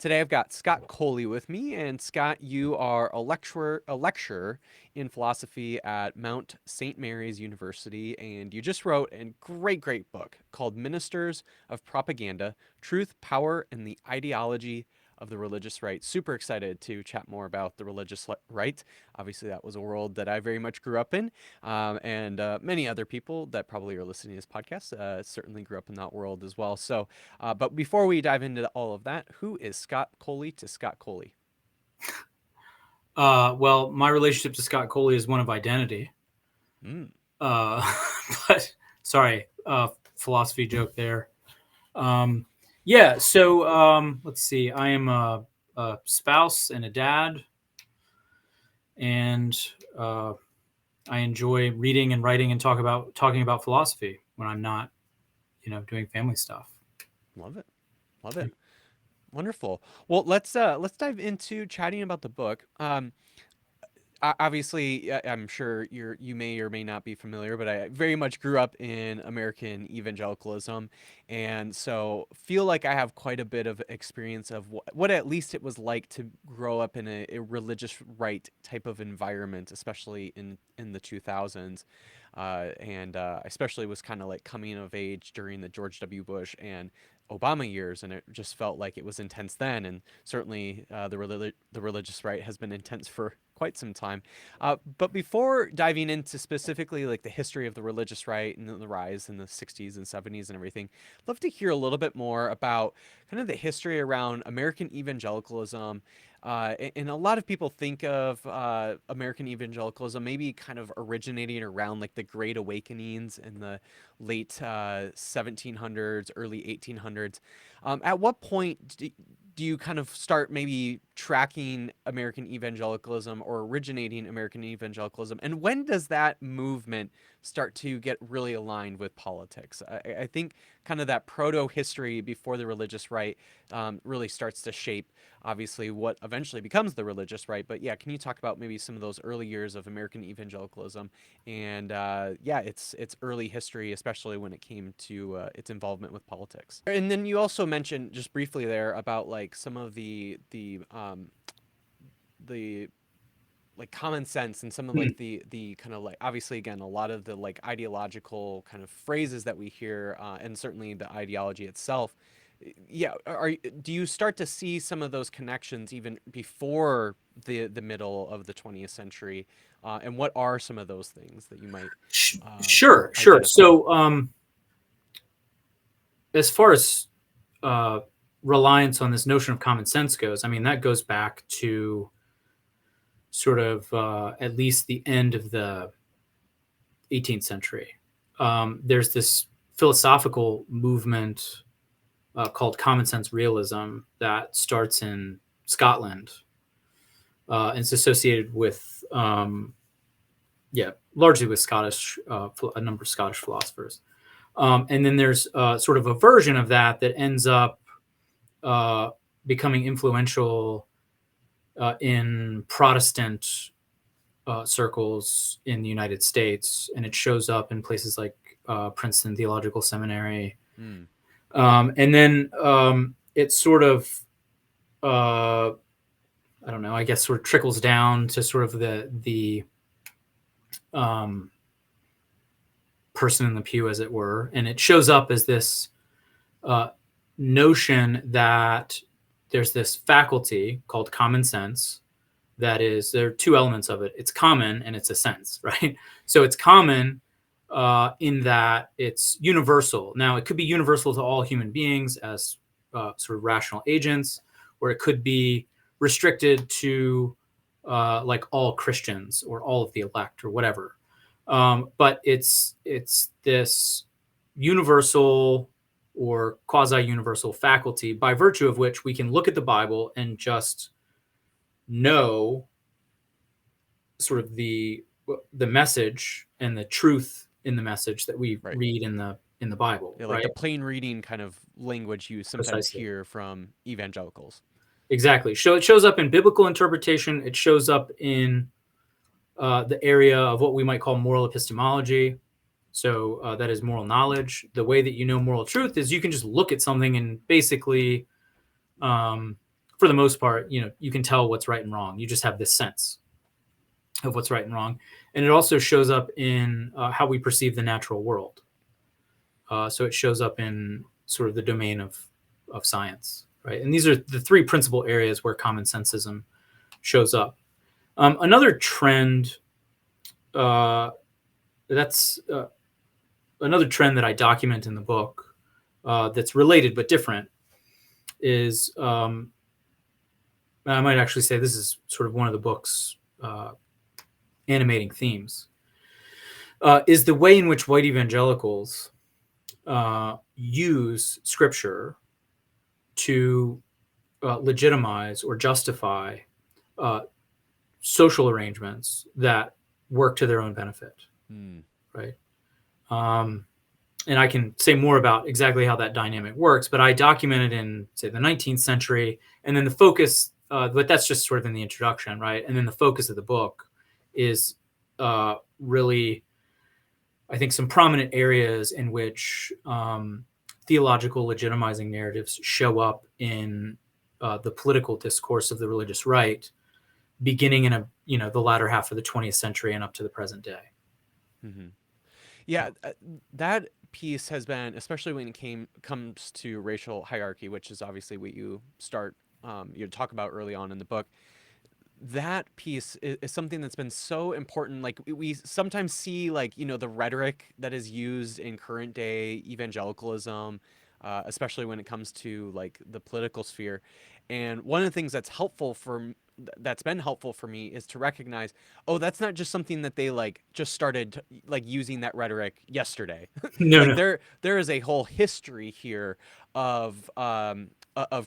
Today I've got Scott Coley with me, and Scott, you are a lecturer in philosophy at Mount St. Mary's University, and you just wrote a great book called Ministers of Propaganda: Truth, Power, and the Ideology of the Religious Right. Super excited to chat more about the religious right. Obviously, that was a world that I very much grew up in, and many other people that probably are listening to this podcast certainly grew up in that world as well. So, but before we dive into all of that, who is Scott Coley to Scott Coley? Well, my relationship to Scott Coley is one of identity. Mm. Uh, but sorry, philosophy joke there. Yeah, so let's see. I am a spouse and a dad, and I enjoy reading and writing and talking about philosophy when I'm not, doing family stuff. Love it. Love it. Wonderful. Well, let's dive into chatting about the book. Obviously, I'm sure you may or may not be familiar, but I very much grew up in American evangelicalism, and so feel like I have quite a bit of experience of what at least it was like to grow up in a religious right type of environment, especially in the 2000s, and especially was kind of like coming of age during the George W. Bush and Obama years, and it just felt like it was intense then, and certainly the religious right has been intense for quite some time. But before diving into specifically like the history of the religious right and the rise in the 60s and 70s and everything, I'd love to hear a little bit more about kind of the history around American evangelicalism. And a lot of people think of American evangelicalism maybe kind of originating around like the Great Awakenings in the late 1700s, early 1800s. At what point do you kind of start maybe tracking American evangelicalism or originating American evangelicalism? And when does that movement start to get really aligned with politics? I think kind of that proto history before the religious right really starts to shape, obviously, what eventually becomes the religious right. But yeah, can you talk about maybe some of those early years of American evangelicalism and yeah, its early history, especially when it came to its involvement with politics? And then you also mentioned just briefly there about like some of the like common sense and some of Hmm. like the kind of like obviously again a lot of the like ideological kind of phrases that we hear and certainly the ideology itself. Yeah, do you start to see some of those connections even before the middle of the 20th century? And what are some of those things that you might Sure. identify? So, as far as uh, reliance on this notion of common sense goes, I mean, that goes back to sort of at least the end of the 18th century. There's this philosophical movement called common sense realism that starts in Scotland. And it's associated with, yeah, largely with a number of Scottish philosophers. And then there's sort of a version of that that ends up uh, becoming influential in Protestant circles in the United States, and it shows up in places like Princeton Theological Seminary. Hmm. And then it sort of, I don't know, I guess sort of trickles down to sort of the um, person in the pew, as it were, and it shows up as this uh, notion that there's this faculty called common sense. That is, there are two elements of it. It's common and it's a sense, right? So it's common in that it's universal. Now, it could be universal to all human beings as sort of rational agents, or it could be restricted to like all Christians or all of the elect or whatever. But it's this universal or quasi-universal faculty by virtue of which we can look at the Bible and just know sort of the message and the truth in the message that we Right. read in the Bible, Yeah, like right? the plain reading kind of language you sometimes Precisely. hear from evangelicals. Exactly. So it shows up in biblical interpretation. It shows up in the area of what we might call moral epistemology. So that is moral knowledge. The way that you know moral truth is you can just look at something and basically, first for the most part, you can tell what's right and wrong. You just have this sense of what's right and wrong. And it also shows up in how we perceive the natural world. So it shows up in sort of the domain of science, right? And these are the three principal areas where common sensism shows up. Another trend another trend that I document in the book that's related but different is, I might actually say this is sort of one of the book's animating themes, is the way in which white evangelicals use scripture to legitimize or justify social arrangements that work to their own benefit, right? And I can say more about exactly how that dynamic works, but I documented in, say, the 19th century, and then the focus, but that's just sort of in the introduction, right? And then the focus of the book is really, I think, some prominent areas in which theological legitimizing narratives show up in the political discourse of the religious right, beginning in the latter half of the 20th century and up to the present day. Mm-hmm. Yeah, that piece has been, especially when it comes to racial hierarchy, which is obviously what you talk about early on in the book. That piece is something that's been so important. Like we sometimes see, like, the rhetoric that is used in current day evangelicalism, especially when it comes to like the political sphere. And one of the things that's been helpful for me is to recognize, oh, that's not just something that they like just started like using that rhetoric yesterday. No, Like no. there is a whole history here of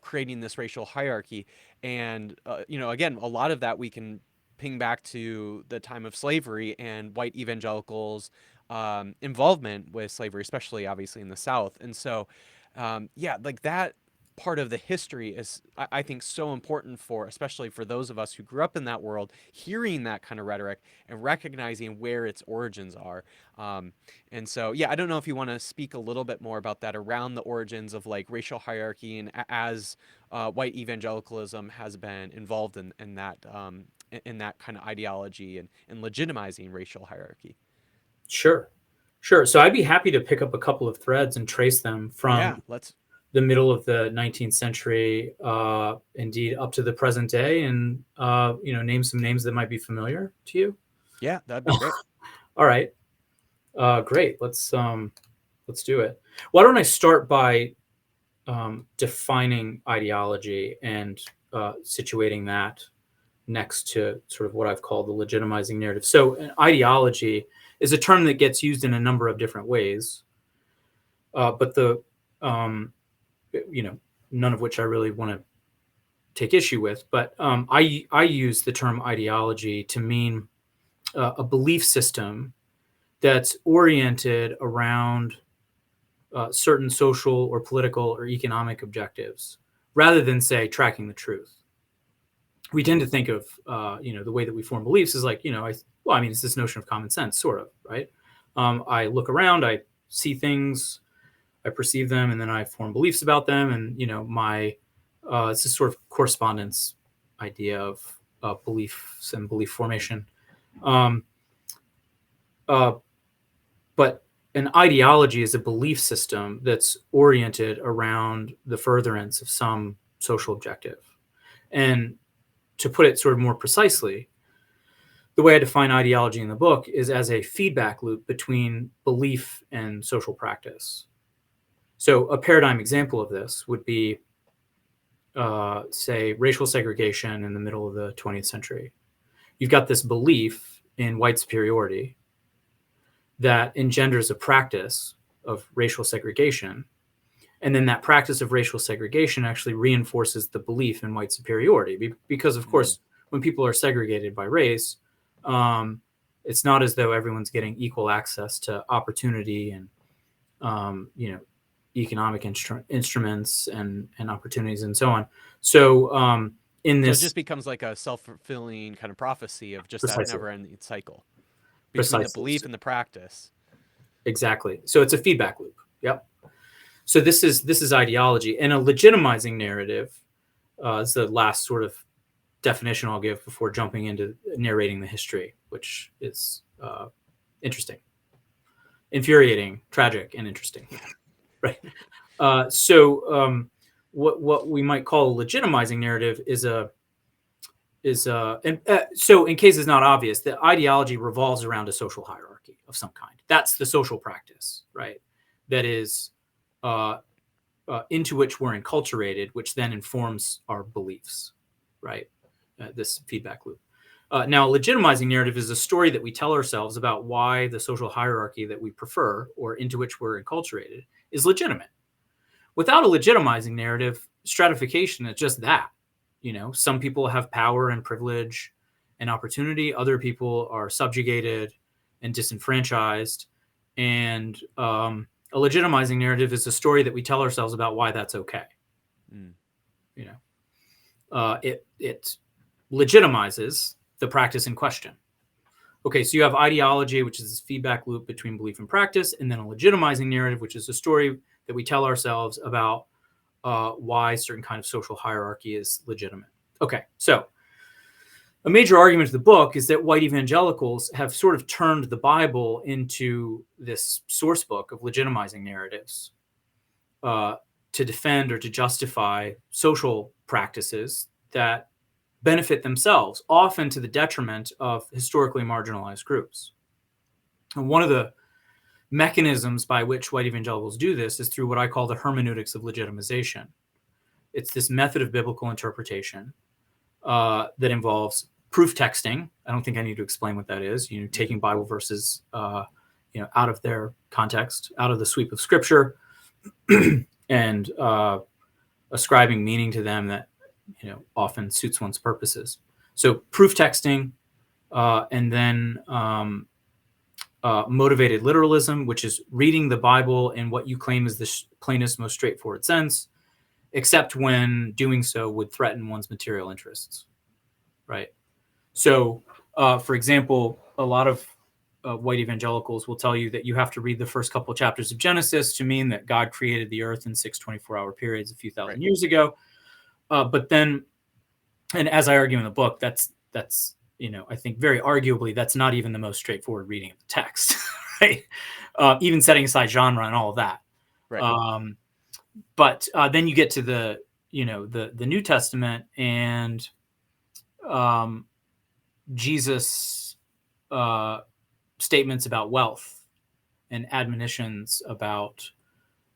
creating this racial hierarchy. And again, a lot of that we can ping back to the time of slavery and white evangelicals' involvement with slavery, especially obviously in the South. And so like that part of the history is, I think, so important especially for those of us who grew up in that world, hearing that kind of rhetoric and recognizing where its origins are. And so, I don't know if you want to speak a little bit more about that, around the origins of like racial hierarchy, and as white evangelicalism has been involved in that kind of ideology and legitimizing racial hierarchy. Sure. So I'd be happy to pick up a couple of threads and trace them from Let's. the middle of the 19th century, indeed, up to the present day, and name some names that might be familiar to you. Yeah, that'd be great. All right, great. Let's do it. Why don't I start by defining ideology and situating that next to sort of what I've called the legitimizing narrative. So, an ideology is a term that gets used in a number of different ways, but the none of which I really want to take issue with. But I use the term ideology to mean a belief system that's oriented around certain social or political or economic objectives, rather than, say, tracking the truth. We tend to think of the way that we form beliefs is like, it's this notion of common sense, sort of, right? I look around, I see things, I perceive them, and then I form beliefs about them. And, it's this sort of correspondence idea of beliefs and belief formation. But an ideology is a belief system that's oriented around the furtherance of some social objective. And to put it sort of more precisely, the way I define ideology in the book is as a feedback loop between belief and social practice. So a paradigm example of this would be, say, racial segregation in the middle of the 20th century. You've got this belief in white superiority that engenders a practice of racial segregation. And then that practice of racial segregation actually reinforces the belief in white superiority. Because, of course, when people are segregated by race, it's not as though everyone's getting equal access to opportunity and, economic instruments and opportunities and so on. So so it just becomes like a self-fulfilling kind of prophecy of just precisely. that never-ending cycle between the belief and the practice. Exactly. So it's a feedback loop. Yep. So this is ideology, and a legitimizing narrative It's the last sort of definition I'll give before jumping into narrating the history, which is interesting, infuriating, tragic, and interesting. Right. What we might call a legitimizing narrative so in case it's not obvious, the ideology revolves around a social hierarchy of some kind. That's the social practice, right? That is into which we're enculturated, which then informs our beliefs, right? This feedback loop. Now, a legitimizing narrative is a story that we tell ourselves about why the social hierarchy that we prefer or into which we're enculturated is legitimate. Without a legitimizing narrative, stratification is just that. Some people have power and privilege and opportunity. Other people are subjugated and disenfranchised. And a legitimizing narrative is a story that we tell ourselves about why that's okay. It legitimizes the practice in question. Okay, so you have ideology, which is this feedback loop between belief and practice, and then a legitimizing narrative, which is a story that we tell ourselves about why certain kind of social hierarchy is legitimate. Okay, so a major argument of the book is that white evangelicals have sort of turned the Bible into this source book of legitimizing narratives to defend or to justify social practices that benefit themselves, often to the detriment of historically marginalized groups. And one of the mechanisms by which white evangelicals do this is through what I call the hermeneutics of legitimization. It's this method of biblical interpretation that involves proof texting. I don't think I need to explain what that is. Taking Bible verses, out of their context, out of the sweep of Scripture, and ascribing meaning to them that often suits one's purposes. So proof texting, and then motivated literalism, which is reading the Bible in what you claim is the plainest, most straightforward sense, except when doing so would threaten one's material interests, right? So, for example, a lot of white evangelicals will tell you that you have to read the first couple of chapters of Genesis to mean that God created the earth in 6 24-hour periods a few thousand years ago. But then, and as I argue in the book, that's I think very arguably that's not even the most straightforward reading of the text, right? Even setting aside genre and all of that. Right. But then you get to the New Testament and Jesus' statements about wealth and admonitions about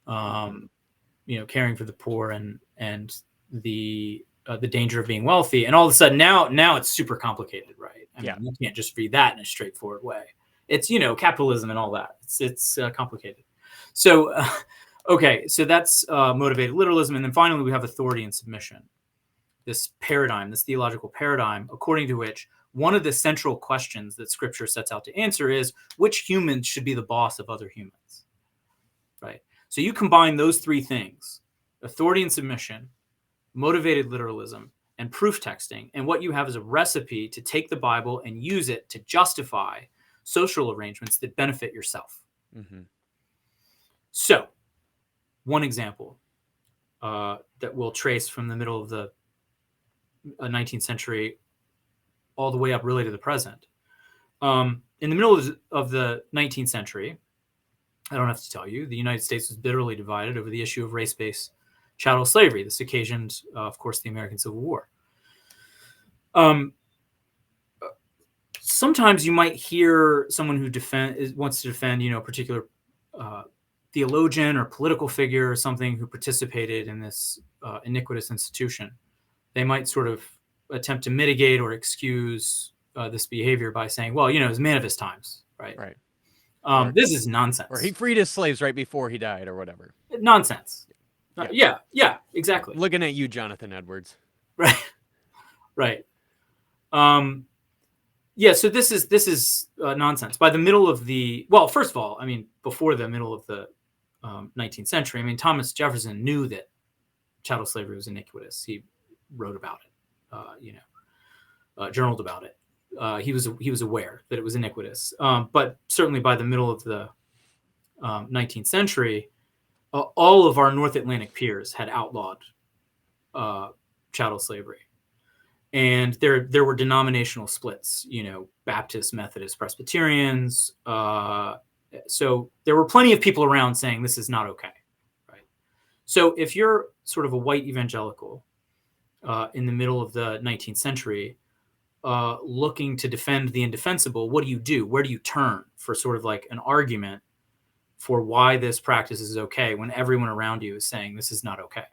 caring for the poor and the danger of being wealthy, and all of a sudden now it's super complicated, right? I mean, you can't just read that in a straightforward way. It's capitalism and all that. It's complicated. So okay, so that's motivated literalism, and then finally we have authority and submission. This paradigm, this theological paradigm, according to which one of the central questions that Scripture sets out to answer is which humans should be the boss of other humans, right? So you combine those three things: authority and submission, motivated literalism, and proof texting, and what you have is a recipe to take the Bible and use it to justify social arrangements that benefit yourself. Mm-hmm. So, one example that we'll trace from the middle of the 19th century all the way up really to the present. In the middle of the 19th century, I don't have to tell you, the United States was bitterly divided over the issue of race-based chattel slavery. This occasioned, of course, the American Civil War. Sometimes you might hear someone who wants to defend, a particular theologian or political figure or something who participated in this iniquitous institution. They might sort of attempt to mitigate or excuse this behavior by saying, well, it was man of his times, right? Right. This is nonsense. Or he freed his slaves right before he died or whatever. Nonsense. Yeah, exactly. Looking at you, Jonathan Edwards. Right. So this is nonsense. By the middle of first of all, I mean, before the middle of the 19th century, I mean, Thomas Jefferson knew that chattel slavery was iniquitous. He wrote about it, journaled about it. He was aware that it was iniquitous. But certainly by the middle of the 19th century, all of our North Atlantic peers had outlawed chattel slavery. And there were denominational splits, Baptist, Methodist, Presbyterians. So there were plenty of people around saying this is not okay, right? So if you're sort of a white evangelical in the middle of the 19th century, looking to defend the indefensible, what do? Where do you turn for sort of like an argument for why this practice is okay when everyone around you is saying this is not okay?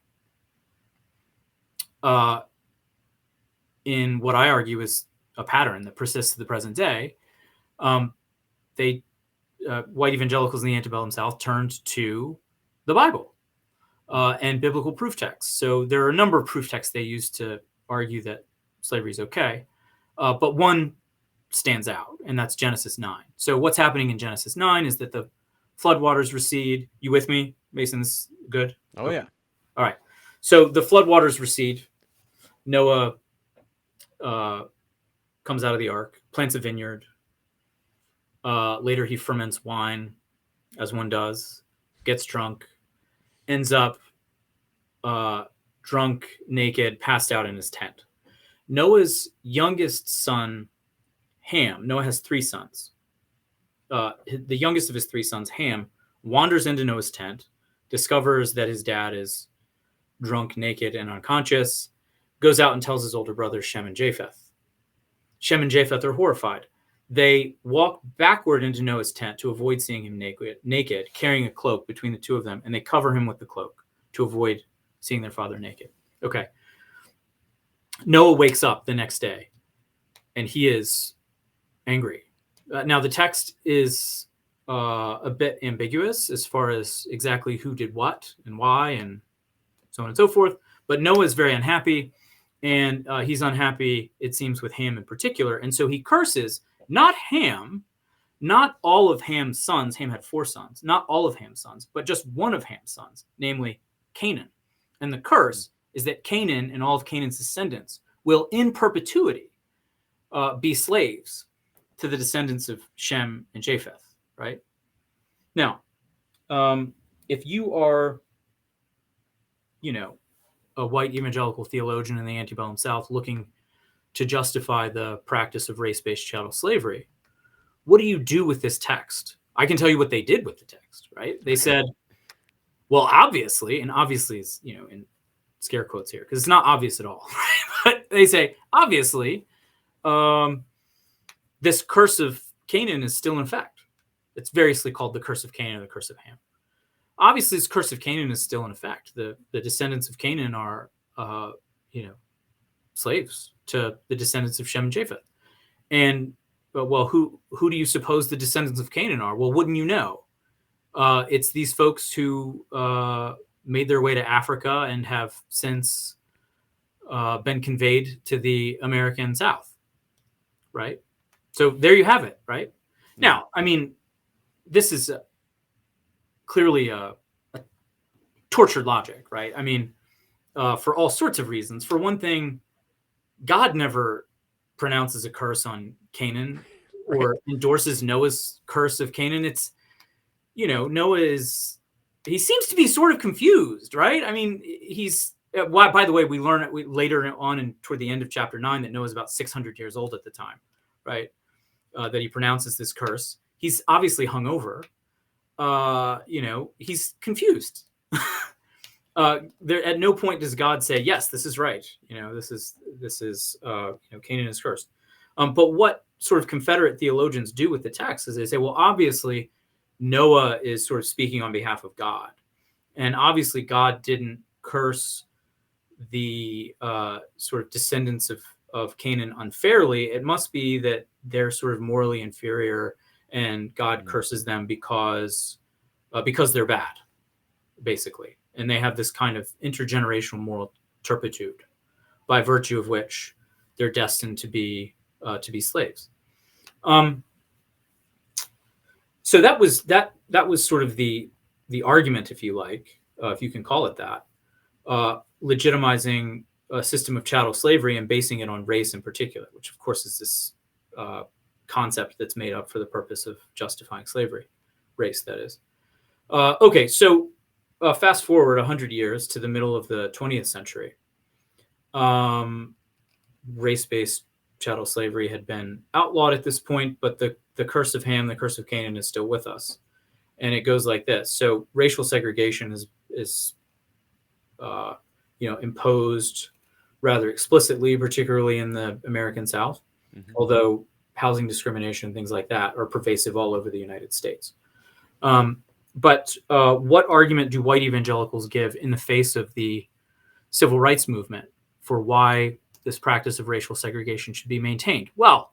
In what I argue is a pattern that persists to the present day, white evangelicals in the antebellum South turned to the Bible and biblical proof texts. So there are a number of proof texts they use to argue that slavery is okay, but one stands out, and that's Genesis 9. So what's happening in Genesis 9 is that the floodwaters recede. You with me, Mason? This is good? Oh, okay. Yeah. All right. So the floodwaters recede. Noah comes out of the ark, plants a vineyard. Later, he ferments wine, as one does, gets drunk, ends up drunk, naked, passed out in his tent. Noah's youngest son, Ham, Noah has 3 sons. The youngest of his 3 sons, Ham, wanders into Noah's tent, discovers that his dad is drunk, naked, and unconscious, goes out and tells his older brothers, Shem and Japheth. Shem and Japheth are horrified. They walk backward into Noah's tent to avoid seeing him naked, carrying a cloak between the two of them, and they cover him with the cloak to avoid seeing their father naked. Okay. Noah wakes up the next day, and he is angry. Now, the text is a bit ambiguous as far as exactly who did what and why and so on and so forth, but Noah is very unhappy, and he's unhappy, it seems, with Ham in particular, and so he curses not Ham, not all of Ham's sons. Ham had 4 sons, not all of Ham's sons, but just one of Ham's sons, namely Canaan. And the curse is that Canaan and all of Canaan's descendants will in perpetuity be slaves to the descendants of Shem and Japheth, right? Now, if you are, a white evangelical theologian in the antebellum South looking to justify the practice of race-based chattel slavery, what do you do with this text? I can tell you what they did with the text, right? They said, well, obviously, and obviously is, in scare quotes here, because it's not obvious at all, right? But they say, obviously, this curse of Canaan is still in effect. It's variously called the curse of Canaan or the curse of Ham. Obviously, this curse of Canaan is still in effect. The descendants of Canaan are, slaves to the descendants of Shem and Japheth. And, well, who do you suppose the descendants of Canaan are? Well, wouldn't you know? It's these folks who made their way to Africa and have since been conveyed to the American South, right? So there you have it, right? Yeah. Now, I mean, this is clearly a tortured logic, right? I mean, for all sorts of reasons. For one thing, God never pronounces a curse on Canaan or endorses Noah's curse of Canaan. It's, Noah he seems to be sort of confused, right? I mean, by the way, we learn it later on and toward the end of chapter 9 that Noah's about 600 years old at the time, right? That he pronounces this curse. He's obviously hungover. He's confused. There at no point does God say, yes, this is right. This is Canaan is cursed. But what sort of Confederate theologians do with the text is they say, well, obviously Noah is sort of speaking on behalf of God. And obviously God didn't curse the sort of descendants of Canaan unfairly. It must be that they're sort of morally inferior and God curses them because they're bad, basically. And they have this kind of intergenerational moral turpitude by virtue of which they're destined to be slaves. So that was sort of the argument, if you like, if you can call it that, legitimizing a system of chattel slavery and basing it on race in particular, which of course is this concept that's made up for the purpose of justifying slavery, race, that is. Okay, so fast forward 100 years to the middle of the 20th century. race-based chattel slavery had been outlawed at this point, but the curse of Ham, the curse of Canaan, is still with us. And it goes like this. So racial segregation is imposed rather explicitly, particularly in the American South, although housing discrimination, things like that, are pervasive all over the United States. But what argument do white evangelicals give in the face of the civil rights movement for why this practice of racial segregation should be maintained? Well,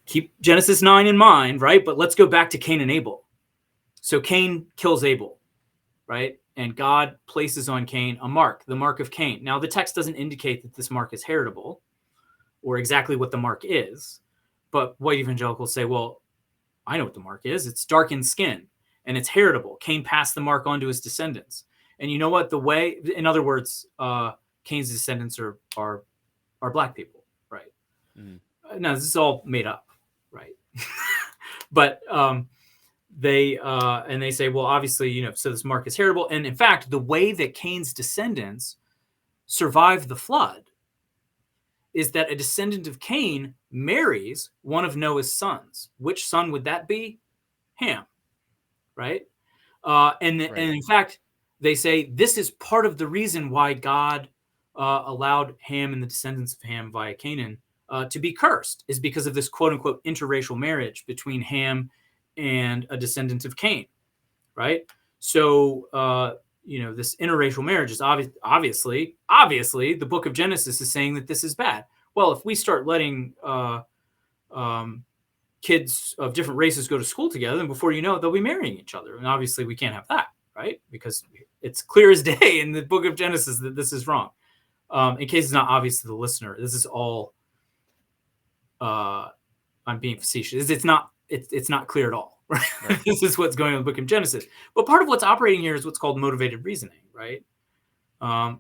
keep Genesis 9 in mind, right? But let's go back to Cain and Abel. So Cain kills Abel, right? And God places on Cain a mark, the mark of Cain. Now, the text doesn't indicate that this mark is heritable or exactly what the mark is, but white evangelicals say, well, I know what the mark is. It's darkened skin, and it's heritable. Cain passed the mark on to his descendants. And you know what? In other words, Cain's descendants are black people, right? Now, this is all made up, right? But they say, well, obviously, so this mark is heritable. And in fact, the way that Cain's descendants survive the flood is that a descendant of Cain marries one of Noah's sons. Which son would that be? Ham, right? And in fact, they say this is part of the reason why God allowed Ham and the descendants of Ham via Canaan to be cursed, is because of this quote unquote interracial marriage between Ham and a descendant of Cain, right? So, this interracial marriage is obviously the book of Genesis is saying that this is bad. Well, if we start letting kids of different races go to school together, then before you know it, they'll be marrying each other. And obviously we can't have that, right? Because it's clear as day in the book of Genesis that this is wrong. In case it's not obvious to the listener, this is all, I'm being facetious. It's not clear at all. Right? This is what's going on in the book of Genesis. But part of what's operating here is what's called motivated reasoning, right?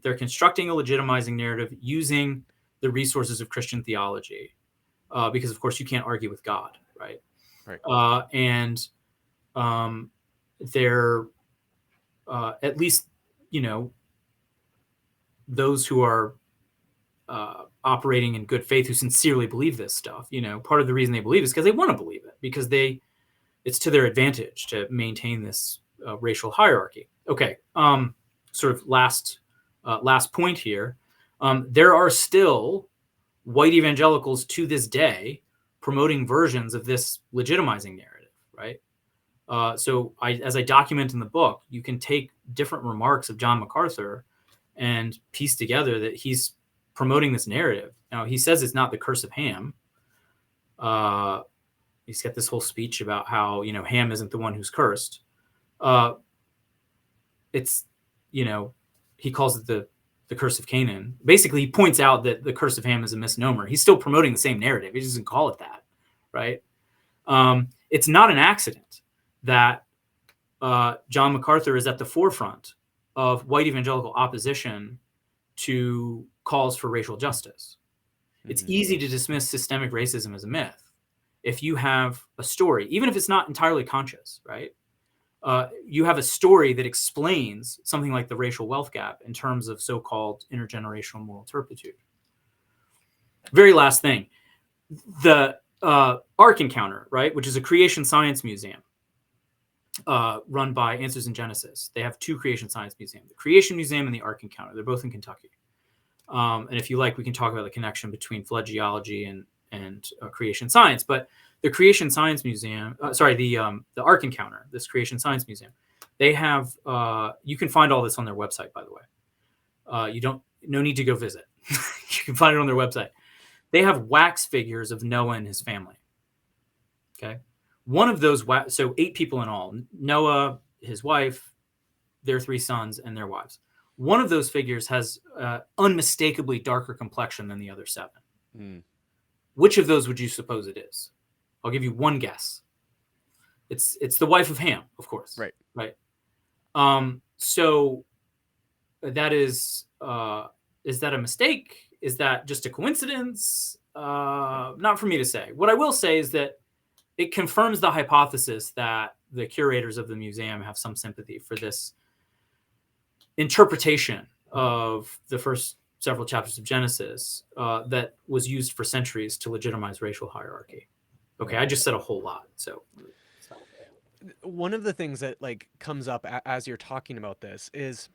They're constructing a legitimizing narrative using the resources of Christian theology, because, of course, you can't argue with God, right? And they're at least, those who are operating in good faith, who sincerely believe this stuff, part of the reason they believe is because they want to believe it, because it's to their advantage to maintain this racial hierarchy. Okay, sort of last point here. There are still white evangelicals to this day promoting versions of this legitimizing narrative, right? So as I document in the book, you can take different remarks of John MacArthur and piece together that he's promoting this narrative. Now, he says it's not the curse of Ham. He's got this whole speech about how, Ham isn't the one who's cursed. It's, he calls it the curse of Canaan. Basically, he points out that the curse of Ham is a misnomer. He's still promoting the same narrative. He doesn't call it that, right? It's not an accident that John MacArthur is at the forefront of white evangelical opposition to calls for racial justice. It's easy to dismiss systemic racism as a myth if you have a story, even if it's not entirely conscious, right? You have a story that explains something like the racial wealth gap in terms of so-called intergenerational moral turpitude. Very last thing, the Ark Encounter, right, which is a creation science museum run by Answers in Genesis. They have two creation science museums, the Creation Museum and the Ark Encounter. They're both in Kentucky. And if you like, we can talk about the connection between flood geology and creation science. But the Creation Science Museum, the Ark Encounter, this Creation Science Museum, they have, you can find all this on their website, by the way. No need to go visit. You can find it on their website. They have wax figures of Noah and his family. Okay. One of those, so 8 people in all, Noah, his wife, their 3 sons, and their wives. One of those figures has unmistakably darker complexion than the other 7. Which of those would you suppose it is? I'll give you one guess. It's the wife of Ham, of course. Right. So that is that a mistake? Is that just a coincidence? Not for me to say. What I will say is that it confirms the hypothesis that the curators of the museum have some sympathy for this interpretation of the first several chapters of Genesis that was used for centuries to legitimize racial hierarchy. Okay, I just said a whole lot, so One of the things that like comes up as you're talking about this is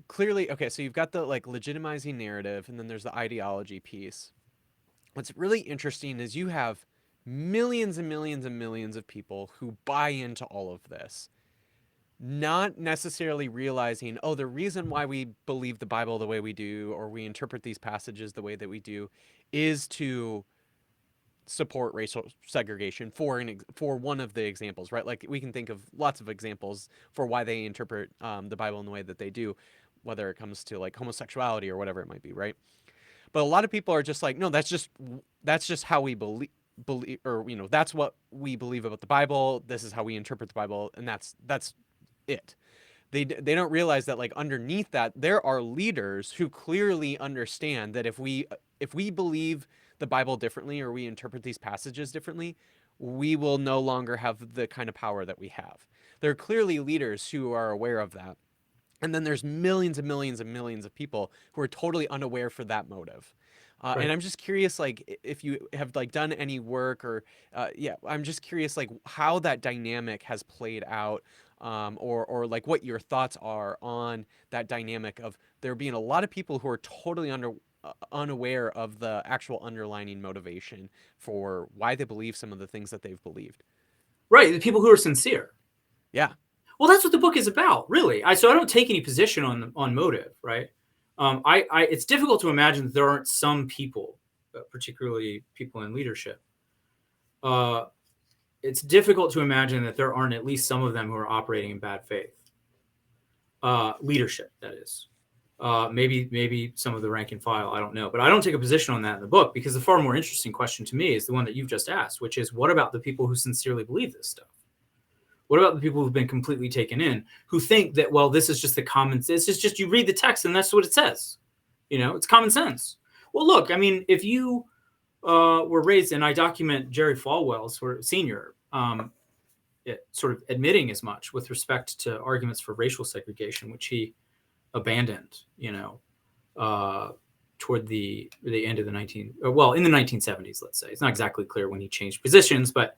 clearly okay, so you've got the like legitimizing narrative and then there's the ideology piece. What's really interesting is you have millions and millions and millions of people who buy into all of this, not necessarily realizing, oh, the reason why we believe the Bible the way we do or we interpret these passages the way that we do is to support racial segregation for one of the examples, right? Like we can think of lots of examples for why they interpret the Bible in the way that they do, whether it comes to like homosexuality or whatever it might be, right? But a lot of people are just like, no, that's just how we believe, or that's what we believe about the Bible. This is how we interpret the Bible, and that's it. They don't realize that like underneath that there are leaders who clearly understand that if we believe the Bible differently or we interpret these passages differently, we will no longer have the kind of power that we have. There are clearly leaders who are aware of that. And then there's millions and millions and millions of people who are totally unaware for that motive. And right. I'm just curious, like, if you have like done any work or, yeah, I'm just curious, like, how that dynamic has played out, or like what your thoughts are on that dynamic of there being a lot of people who are totally unaware of the actual underlining motivation for why they believe some of the things that they've believed. Right, the people who are sincere. Yeah. Well, that's what the book is about, really. So I don't take any position on motive, right? It's difficult to imagine that there aren't some people, particularly people in leadership. It's difficult to imagine that there aren't at least some of them who are operating in bad faith. Leadership, that is. Maybe some of the rank and file, I don't know. But I don't take a position on that in the book because the far more interesting question to me is the one that you've just asked, which is what about the people who sincerely believe this stuff? What about the people who've been completely taken in, who think that, well, this is just the common sense. It's just you read the text and that's what it says. It's common sense. Well, look, I mean, if you were raised, and I document Jerry Falwell's senior, sort of admitting as much with respect to arguments for racial segregation, which he abandoned, toward the end of the in the 1970s, let's say. It's not exactly clear when he changed positions, but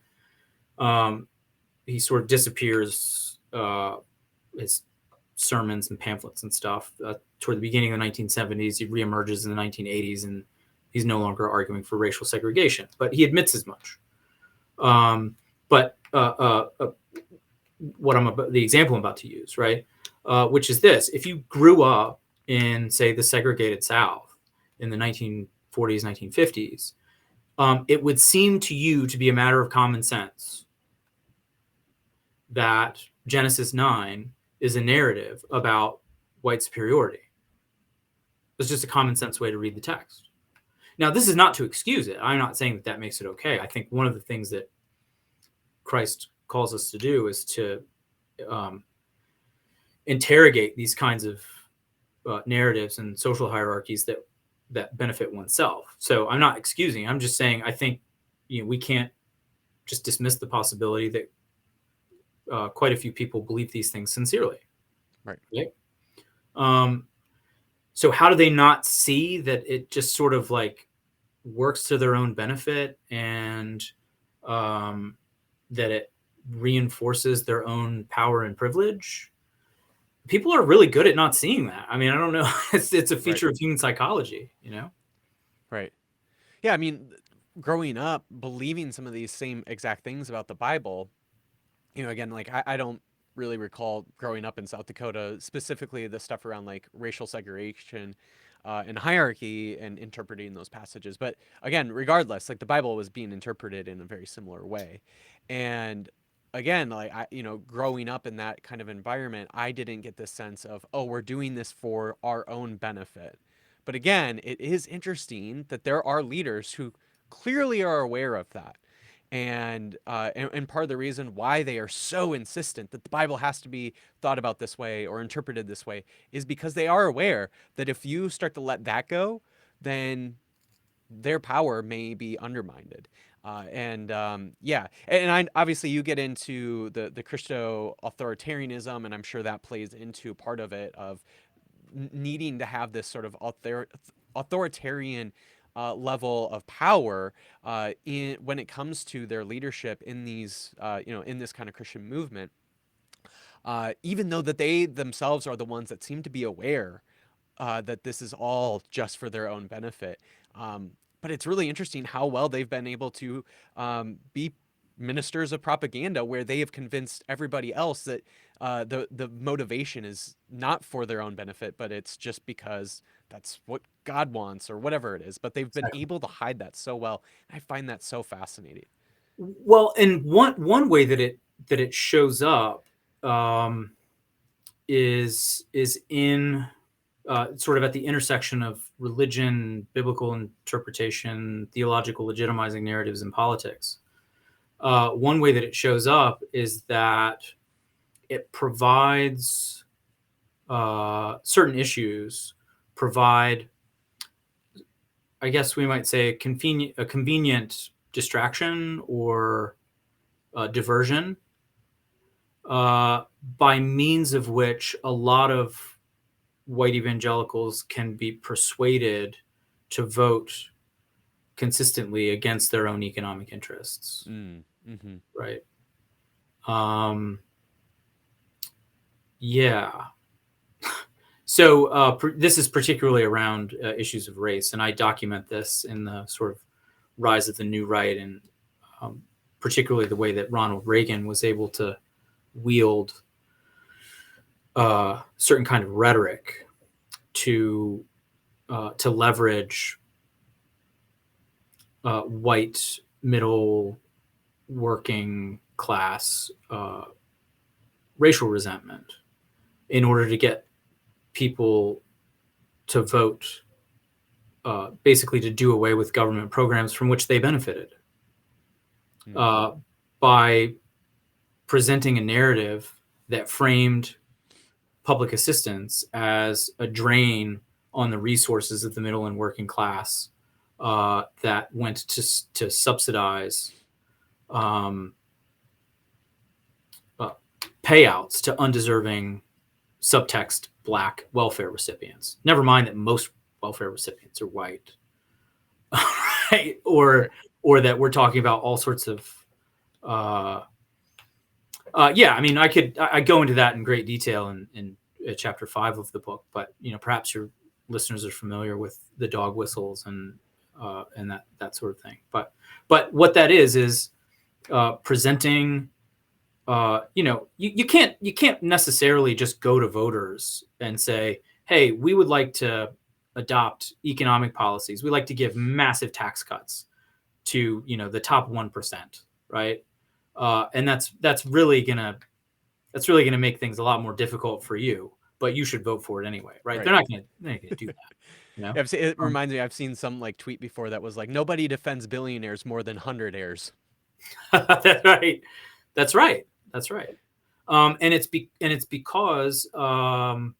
he sort of disappears his sermons and pamphlets and stuff toward the beginning of the 1970s. He reemerges in the 1980s, and he's no longer arguing for racial segregation, but he admits as much. But the example I'm about to use, right, which is this: if you grew up in, say, the segregated South in the 1940s, 1950s, it would seem to you to be a matter of common sense that Genesis 9 is a narrative about white superiority. It's just a common sense way to read the text. Now, this is not to excuse it. I'm not saying that makes it okay. I think one of the things that Christ calls us to do is to interrogate these kinds of narratives and social hierarchies that benefit oneself. So I'm not excusing. I'm just saying I think we can't just dismiss the possibility that quite a few people believe these things sincerely. Right. Okay? So how do they not see that it just sort of like works to their own benefit, and that it reinforces their own power and privilege? People are really good at not seeing that. I mean, I don't know. It's a feature of human psychology, Right. Yeah, I mean, growing up believing some of these same exact things about the Bible, again, like I don't really recall growing up in South Dakota, specifically the stuff around like racial segregation and hierarchy and interpreting those passages. But again, regardless, like the Bible was being interpreted in a very similar way. And again, like growing up in that kind of environment, I didn't get this sense of, oh, we're doing this for our own benefit. But again, it is interesting that there are leaders who clearly are aware of that. And part of the reason why they are so insistent that the Bible has to be thought about this way or interpreted this way is because they are aware that if you start to let that go, then their power may be undermined. Yeah, and obviously you get into the Christo authoritarianism, and I'm sure that plays into part of it of needing to have this sort of authoritarian level of power in when it comes to their leadership in these in this kind of Christian movement, even though that they themselves are the ones that seem to be aware that this is all just for their own benefit. But it's really interesting how well they've been able to be ministers of propaganda, where they have convinced everybody else that the motivation is not for their own benefit, but it's just because that's what God wants or whatever it is. But they've been Exactly. able to hide that so well. I find that so fascinating. Well, and one way that it shows up um, is in sort of at the intersection of religion, biblical interpretation, theological legitimizing narratives, and politics. One way that it shows up is that it provides certain issues provide, I guess we might say, a convenient distraction or diversion by means of which a lot of white evangelicals can be persuaded to vote consistently against their own economic interests, Mm-hmm. right? Yeah. So this is particularly around issues of race, and I document this in the sort of rise of the new right, and particularly the way that Ronald Reagan was able to wield certain kind of rhetoric to leverage white middle working class racial resentment in order to get people to vote, basically to do away with government programs from which they benefited, by presenting a narrative that framed public assistance as a drain on the resources of the middle and working class that went to subsidize payouts to undeserving subtext Black welfare recipients. Never mind that most welfare recipients are white, right? Or that we're talking about all sorts of yeah. I mean, I go into that in great detail in chapter 5 of the book, but perhaps your listeners are familiar with the dog whistles and that sort of thing. But what that is presenting. You can't necessarily just go to voters and say, hey, we would like to adopt economic policies. We like to give massive tax cuts to the top 1%, right? And that's really gonna make things a lot more difficult for you. But you should vote for it anyway, right? They're not gonna do that. Yeah, it reminds me. I've seen some tweet before that was like, nobody defends billionaires more than hundred-aires. That's right. That's right. That's right. And it's because well,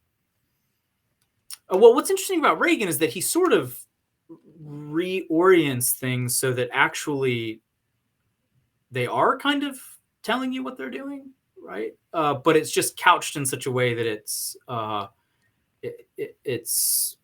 what's interesting about Reagan is that he sort of reorients things so that actually they are kind of telling you what they're doing, right? But it's just couched in such a way that it's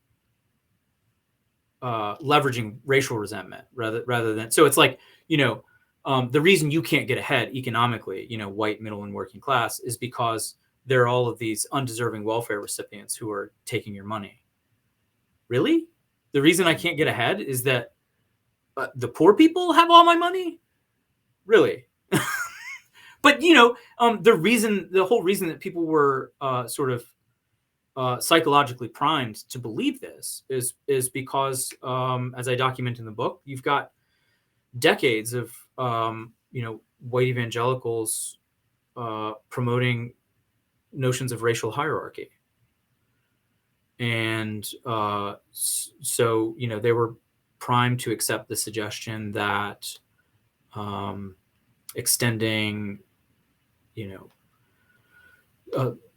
leveraging racial resentment rather than. So it's like the reason you can't get ahead economically, white, middle, and working class, is because there are all of these undeserving welfare recipients who are taking your money. Really? The reason I can't get ahead is that the poor people have all my money? Really? But, the whole reason that people were sort of psychologically primed to believe this is because, as I document in the book, you've got decades of white evangelicals promoting notions of racial hierarchy, and so they were primed to accept the suggestion that extending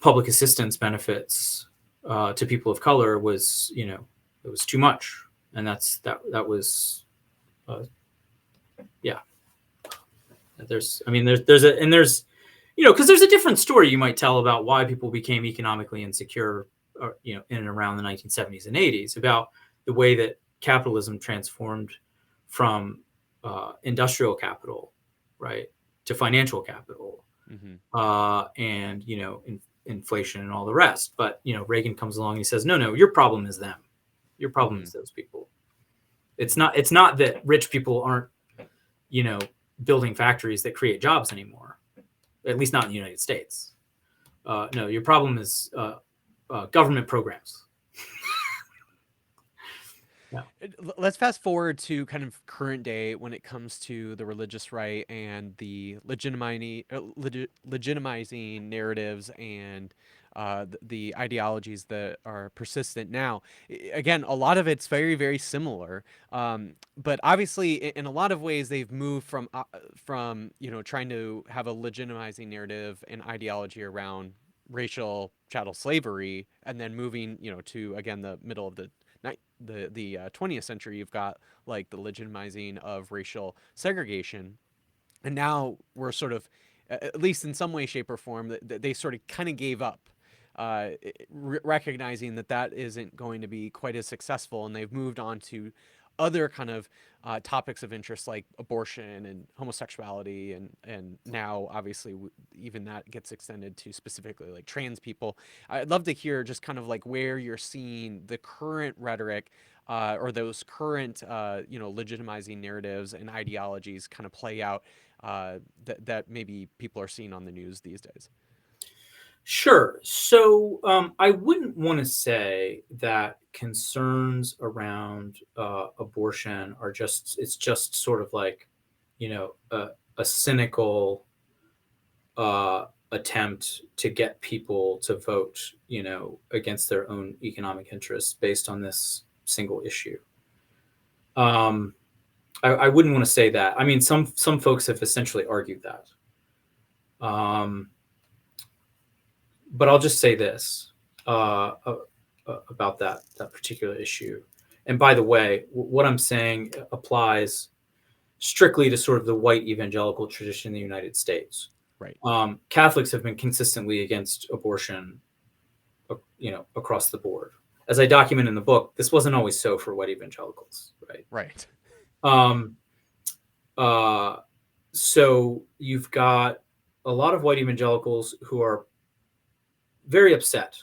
public assistance benefits to people of color was it was too much, and that was yeah. There's because there's a different story you might tell about why people became economically insecure in and around the 1970s and 80s, about the way that capitalism transformed from industrial capital, right, to financial capital, Mm-hmm. and inflation and all the rest. But Reagan comes along and he says, no, your problem is them. Your problem Mm-hmm. is those people. It's Mm-hmm. not that rich people aren't building factories that create jobs anymore, at least not in the United States. No, your problem is government programs. Yeah. Let's fast forward to kind of current day when it comes to the religious right and the legitimizing narratives and the ideologies that are persistent now. Again, a lot of it's very, very similar, but obviously, in a lot of ways, they've moved from trying to have a legitimizing narrative and ideology around racial chattel slavery, and then moving to again the middle of the 20th century. You've got like the legitimizing of racial segregation, and now we're sort of, at least in some way, shape, or form, that they sort of kind of gave up, recognizing that that isn't going to be quite as successful, and they've moved on to other kind of topics of interest like abortion and homosexuality, and now obviously even that gets extended to specifically like trans people. I'd love to hear just kind of like where you're seeing the current rhetoric, or those current legitimizing narratives and ideologies kind of play out, that maybe people are seeing on the news these days. Sure. So I wouldn't want to say that concerns around abortion are it's just sort of like, a cynical attempt to get people to vote, against their own economic interests based on this single issue. I wouldn't want to say that. I mean, some folks have essentially argued that. But I'll just say this about that particular issue. And by the way, what I'm saying applies strictly to sort of the white evangelical tradition in the United States. Right. Catholics have been consistently against abortion, across the board. As I document in the book, this wasn't always so for white evangelicals, right? Right. Um, so you've got a lot of white evangelicals who are very upset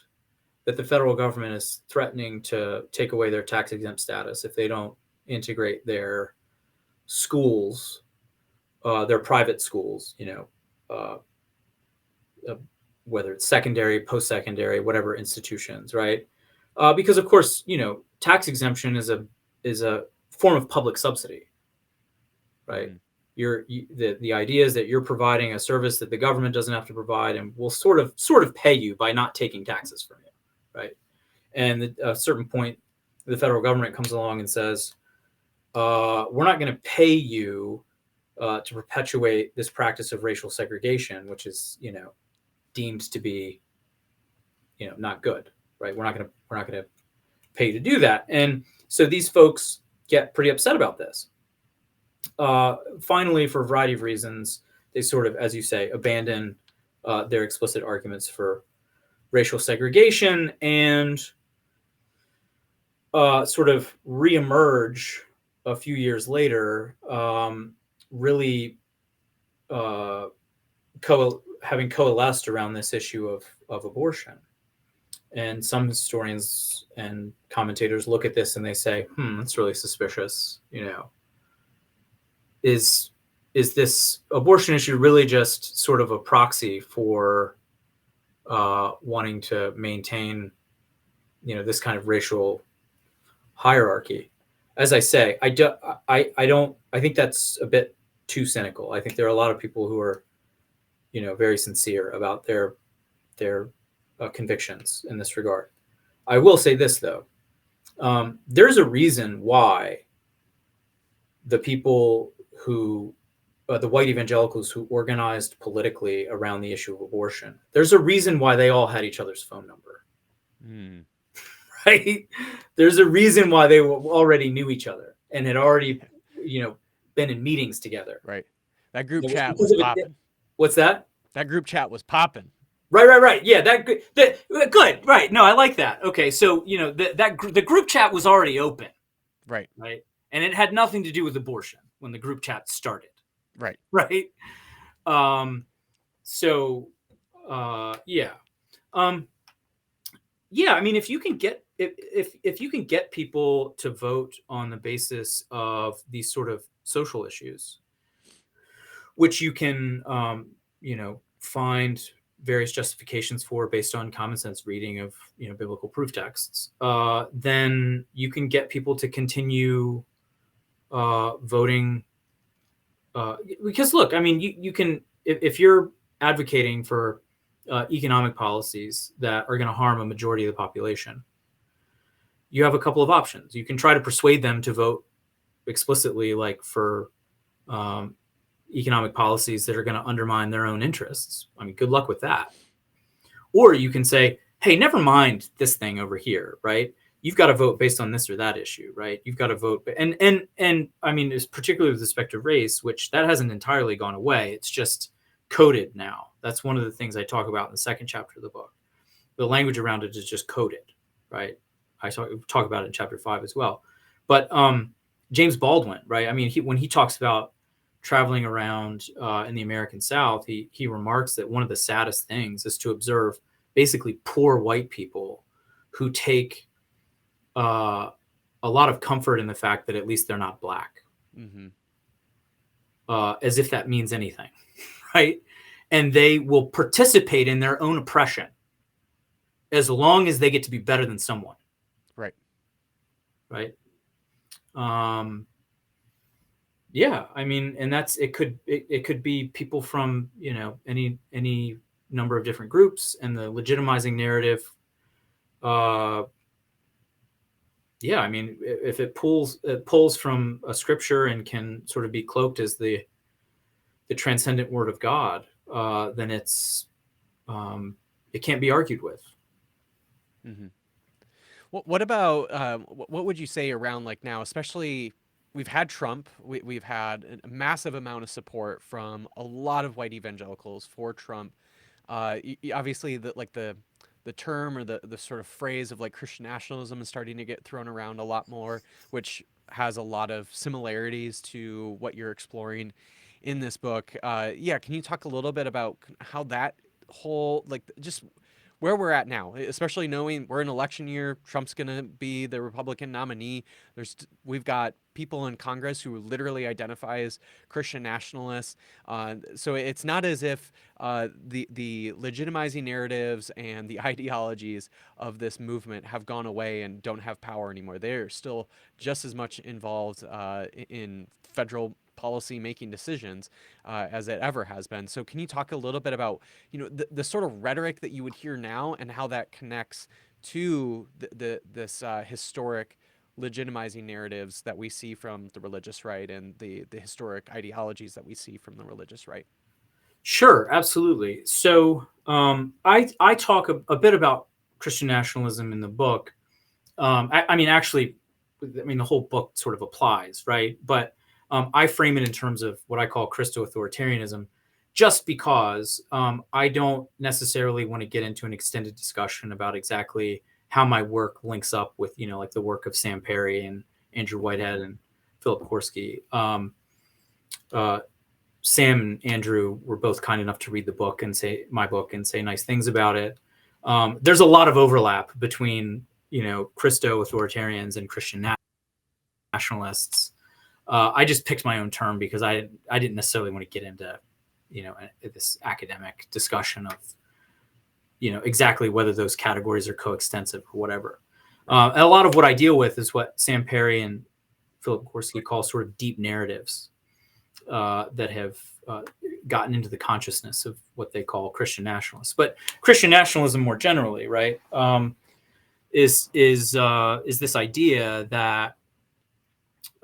that the federal government is threatening to take away their tax exempt status if they don't integrate their schools, their private schools, uh, whether it's secondary, post secondary, whatever institutions, right? Because of course, tax exemption is a form of public subsidy, right? Mm-hmm. The idea is that you're providing a service that the government doesn't have to provide, and will sort of pay you by not taking taxes from you, right? And at a certain point, the federal government comes along and says, we're not going to pay you to perpetuate this practice of racial segregation, which is deemed to be not good, right? We're not going to pay you to do that. And so these folks get pretty upset about this. Finally, for a variety of reasons, they sort of, as you say, abandon their explicit arguments for racial segregation and sort of reemerge a few years later, really having coalesced around this issue of abortion. And some historians and commentators look at this and they say, that's really suspicious. Is this abortion issue really just sort of a proxy for wanting to maintain, this kind of racial hierarchy? As I say, I think that's a bit too cynical. I think there are a lot of people who are, very sincere about their convictions in this regard. I will say this though, there's a reason why the people who the white evangelicals who organized politically around the issue of abortion, there's a reason why they all had each other's phone number. Mm. Right? There's a reason why they already knew each other and had already, been in meetings together. Right. That group chat was popping. What's that? That group chat was popping. Right. Yeah, that good. Right. No, I like that. Okay, so the group chat was already open, Right. right, and it had nothing to do with abortion when the group chat started, Right. right? Um, so, yeah, um, yeah. I mean, if you can get if you can get people to vote on the basis of these sort of social issues, which you can find various justifications for based on common sense reading of biblical proof texts, then you can get people to continue voting. Because look, I mean, you can if you're advocating for economic policies that are going to harm a majority of the population, you have a couple of options. You can try to persuade them to vote explicitly, like for um, economic policies that are going to undermine their own interests. I mean, good luck with that. Or you can say, hey, never mind this thing over here, right? You've got to vote based on this or that issue, right? You've got to vote, and I mean, it's particularly with respect to race, which that hasn't entirely gone away. It's just coded now. That's one of the things I talk about in the second chapter of the book. The language around it is just coded, right? I talk about it in chapter 5 as well. But James Baldwin, right? I mean, when he talks about traveling around in the American South, he remarks that one of the saddest things is to observe basically poor white people who take a lot of comfort in the fact that at least they're not black, Mm-hmm. as if that means anything, right? And they will participate in their own oppression as long as they get to be better than someone, Right. right? Yeah, I mean, and that's it could be people from any number of different groups, and the legitimizing narrative. Yeah, I mean, if it pulls from a scripture and can sort of be cloaked as the transcendent word of God, then it can't be argued with. Mm-hmm. What about what would you say around like now, especially we've had Trump, we've had a massive amount of support from a lot of white evangelicals for Trump. Obviously, the term or the sort of phrase of like Christian nationalism is starting to get thrown around a lot more, which has a lot of similarities to what you're exploring in this book. Yeah, can you talk a little bit about how that whole like just where we're at now, especially knowing we're in election year, Trump's going to be the Republican nominee. We've got people in Congress who literally identify as Christian nationalists. So it's not as if the legitimizing narratives and the ideologies of this movement have gone away and don't have power anymore. They're still just as much involved in federal policy making decisions as it ever has been. So can you talk a little bit about the sort of rhetoric that you would hear now and how that connects to this historic legitimizing narratives that we see from the religious right and the historic ideologies that we see from the religious right? Sure, absolutely. So I talk a bit about Christian nationalism in the book. I mean, actually, I mean, the whole book sort of applies, right? But I frame it in terms of what I call Christo-authoritarianism, just because I don't necessarily want to get into an extended discussion about exactly how my work links up with, like the work of Sam Perry and Andrew Whitehead and Philip Korsky. Sam and Andrew were both kind enough to read the book and say my book and say nice things about it. There's a lot of overlap between Christo authoritarians and Christian nationalists. I just picked my own term because I didn't necessarily want to get into this academic discussion of exactly whether those categories are coextensive or whatever. And a lot of what I deal with is what Sam Perry and Philip Korsky call sort of deep narratives that have gotten into the consciousness of what they call Christian nationalists. But Christian nationalism more generally, right, is this idea that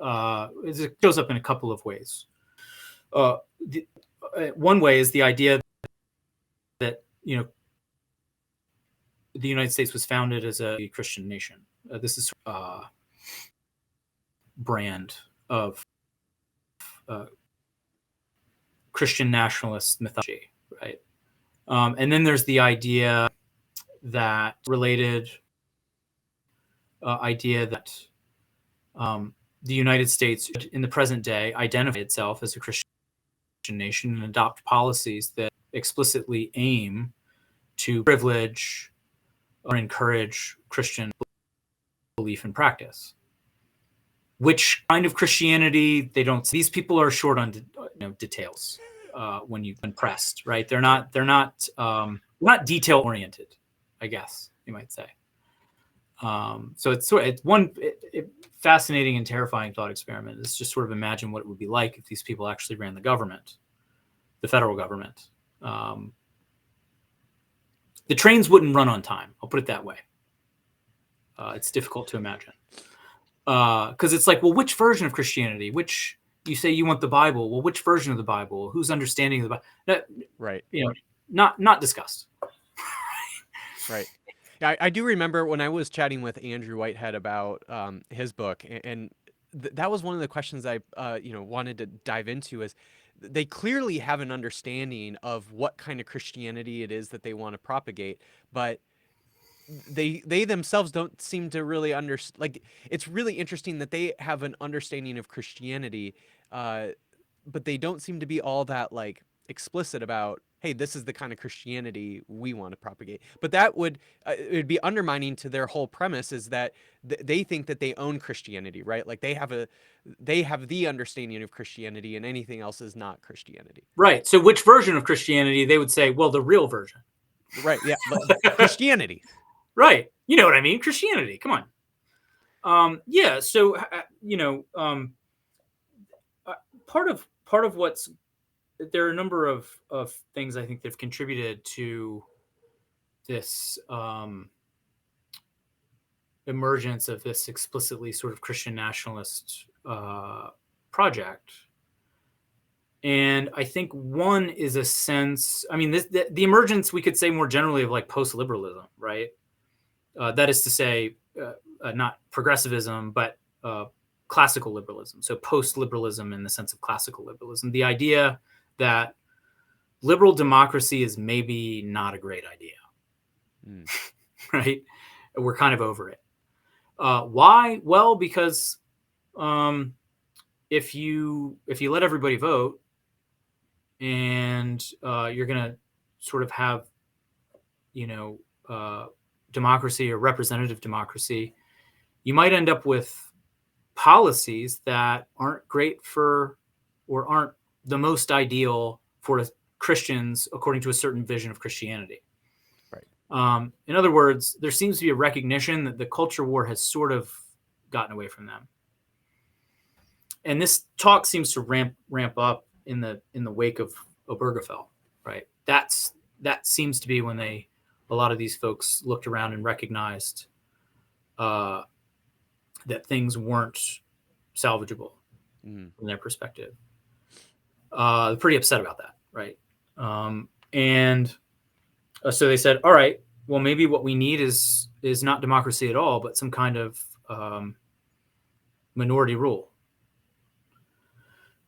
it shows up in a couple of ways. One way is the idea that the United States was founded as a Christian nation. This is a brand of Christian nationalist mythology, right? And then there's the idea that the United States in the present day identify itself as a Christian nation and adopt policies that explicitly aim to privilege or encourage Christian belief and practice. Which kind of Christianity they don't. These people are short on details when pressed, right? They're not detail oriented, I guess you might say. So it's one fascinating and terrifying thought experiment. Is just sort of imagine what it would be like if these people actually ran the government, the federal government. The trains wouldn't run on time. I'll put it that way. It's difficult to imagine. Because it's like, well, which version of Christianity? Which you say you want the Bible? Well, which version of the Bible? Whose understanding of the Bible? Right. Not discussed. Right. Yeah, I do remember when I was chatting with Andrew Whitehead about his book, and that was one of the questions I wanted to dive into. Is they clearly have an understanding of what kind of Christianity it is that they want to propagate, but they themselves don't seem to really understand. Like, it's really interesting that they have an understanding of Christianity, but they don't seem to be all that like explicit about, hey, this is the kind of Christianity we want to propagate. But that would it would be undermining to their whole premise, is that they think that they own Christianity, right? Like they have the understanding of Christianity, and anything else is not Christianity. Right. So which version of Christianity? They would say, well, the real version. Right. Yeah. Christianity. Right. You know what I mean? Christianity. Come on. Yeah. So part of what's there are a number of things I think that have contributed to this emergence of this explicitly sort of Christian nationalist project. And I think one is a sense, I mean, the emergence, we could say more generally, of like post-liberalism, right? That is to say, not progressivism, but classical liberalism. So post-liberalism in the sense of classical liberalism. The idea that liberal democracy is maybe not a great idea, right? We're kind of over it. Why? Well, because if you let everybody vote, and you're going to sort of have, democracy or representative democracy, you might end up with policies that aren't great for, or aren't the most ideal for Christians according to a certain vision of Christianity. Right. In other words, there seems to be a recognition that the culture war has sort of gotten away from them. And this talk seems to ramp up in the wake of Obergefell, right? That seems to be when a lot of these folks looked around and recognized that things weren't salvageable from their perspective. They're pretty upset about that, right? And so they said, all right, well, maybe what we need is not democracy at all, but some kind of minority rule.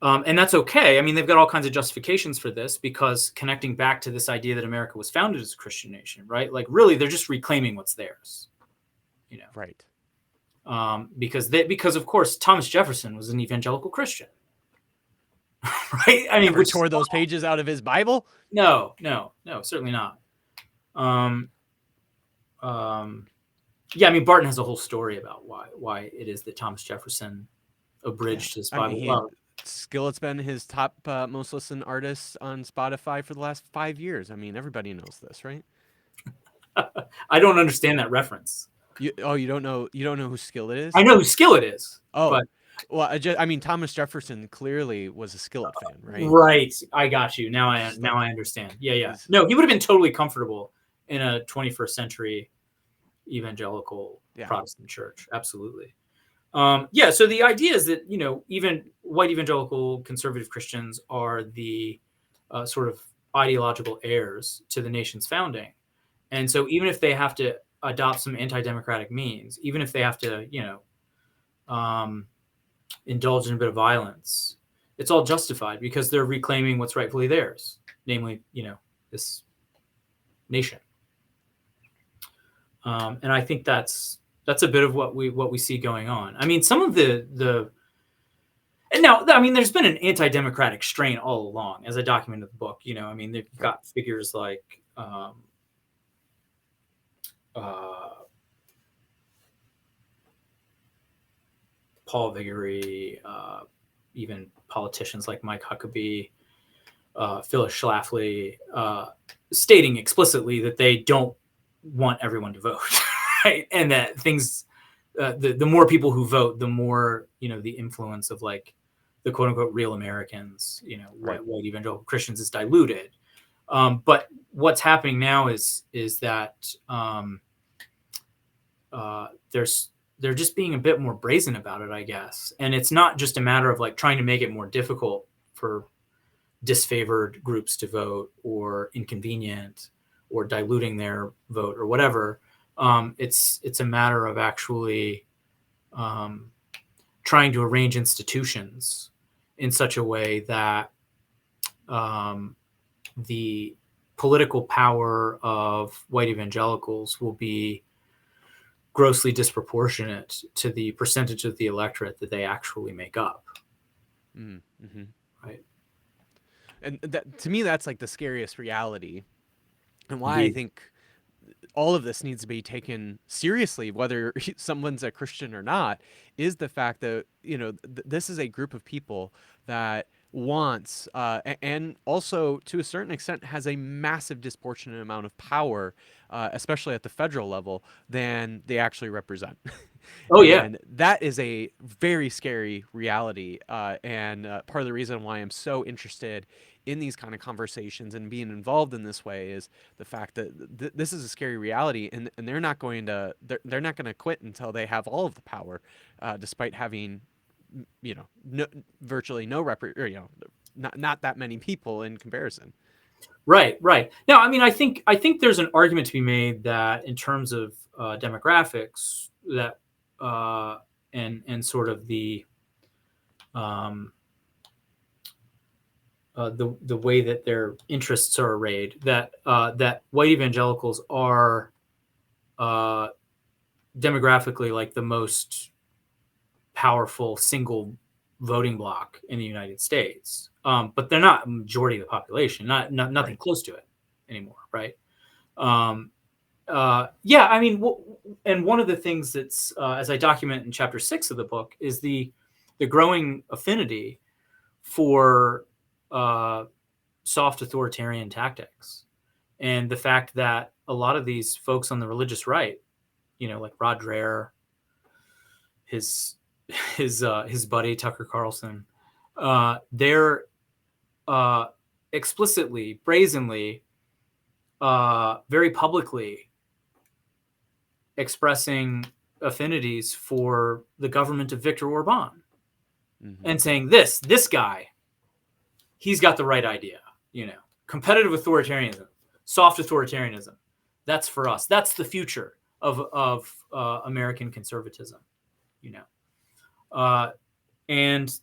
And that's okay. I mean, they've got all kinds of justifications for this, because connecting back to this idea that America was founded as a Christian nation, right? Like, really, they're just reclaiming what's theirs, Right. Because of course, Thomas Jefferson was an evangelical Christian, right? I mean, never tore those pages out of his Bible. No, certainly not. Yeah, I mean, Barton has a whole story about why it is that Thomas Jefferson abridged his Bible. I mean, Skillet's been his top most listened artist on Spotify for the last 5 years. I mean, everybody knows this, right? I don't understand that reference. You don't know who Skillet is? I know who Skillet is. Oh, but... well, I mean, Thomas Jefferson clearly was a Skillet fan, right? Right. I got you. Now I understand. Yeah. No, he would have been totally comfortable in a 21st century evangelical Protestant church. Absolutely. Yeah. So the idea is that, even white evangelical conservative Christians are the sort of ideological heirs to the nation's founding. And so even if they have to adopt some anti-democratic means, even if they have to, indulge in a bit of violence, it's all justified because they're reclaiming what's rightfully theirs, namely, this nation. And I think that's a bit of what we see going on. I mean, some of the and now, I mean, there's been an anti-democratic strain all along, as I documented in the book. You know, I mean, they've got figures like Paul Viguerie, even politicians like Mike Huckabee, Phyllis Schlafly, stating explicitly that they don't want everyone to vote, right? And that things, the more people who vote, the more, you know, the influence of like the quote unquote real Americans, you know, Right. white evangelical Christians is diluted. But what's happening now is that they're just being a bit more brazen about it, I guess. And it's not just a matter of like trying to make it more difficult for disfavored groups to vote or inconvenient or diluting their vote or whatever. It's a matter of actually trying to arrange institutions in such a way that the political power of white evangelicals will be grossly disproportionate to the percentage of the electorate that they actually make up. Mm-hmm. Right. And that, to me, that's like the scariest reality, and why I Indeed. think all of this needs to be taken seriously, whether someone's a Christian or not, is the fact that, you know, this is a group of people that wants, and also to a certain extent has a massive disproportionate amount of power, especially at the federal level, than they actually represent. Oh yeah. And that is a very scary reality. And part of the reason why I'm so interested in these kind of conversations and being involved in this way is the fact that this is a scary reality, and they're not going to they're not going to quit until they have all of the power, despite having, you know, virtually no or, you know, not that many people in comparison. Right, right. Now, I mean, I think there's an argument to be made that in terms of demographics, that and sort of um, the way that their interests are arrayed, that that white evangelicals are uh, demographically like the most powerful single voting bloc in the United States, but they're not a majority of the population, nothing Right. close to it anymore, right? Um, yeah, I mean, and one of the things that's, as I document in chapter 6 of the book, is the growing affinity for soft authoritarian tactics, and the fact that a lot of these folks on the religious right, you know, like Rod Dreher, his his buddy Tucker Carlson, they're explicitly, brazenly, very publicly expressing affinities for the government of Viktor Orban, Mm-hmm. and saying this guy, he's got the right idea. You know, competitive authoritarianism, soft authoritarianism. That's for us. That's the future of American conservatism. You know, and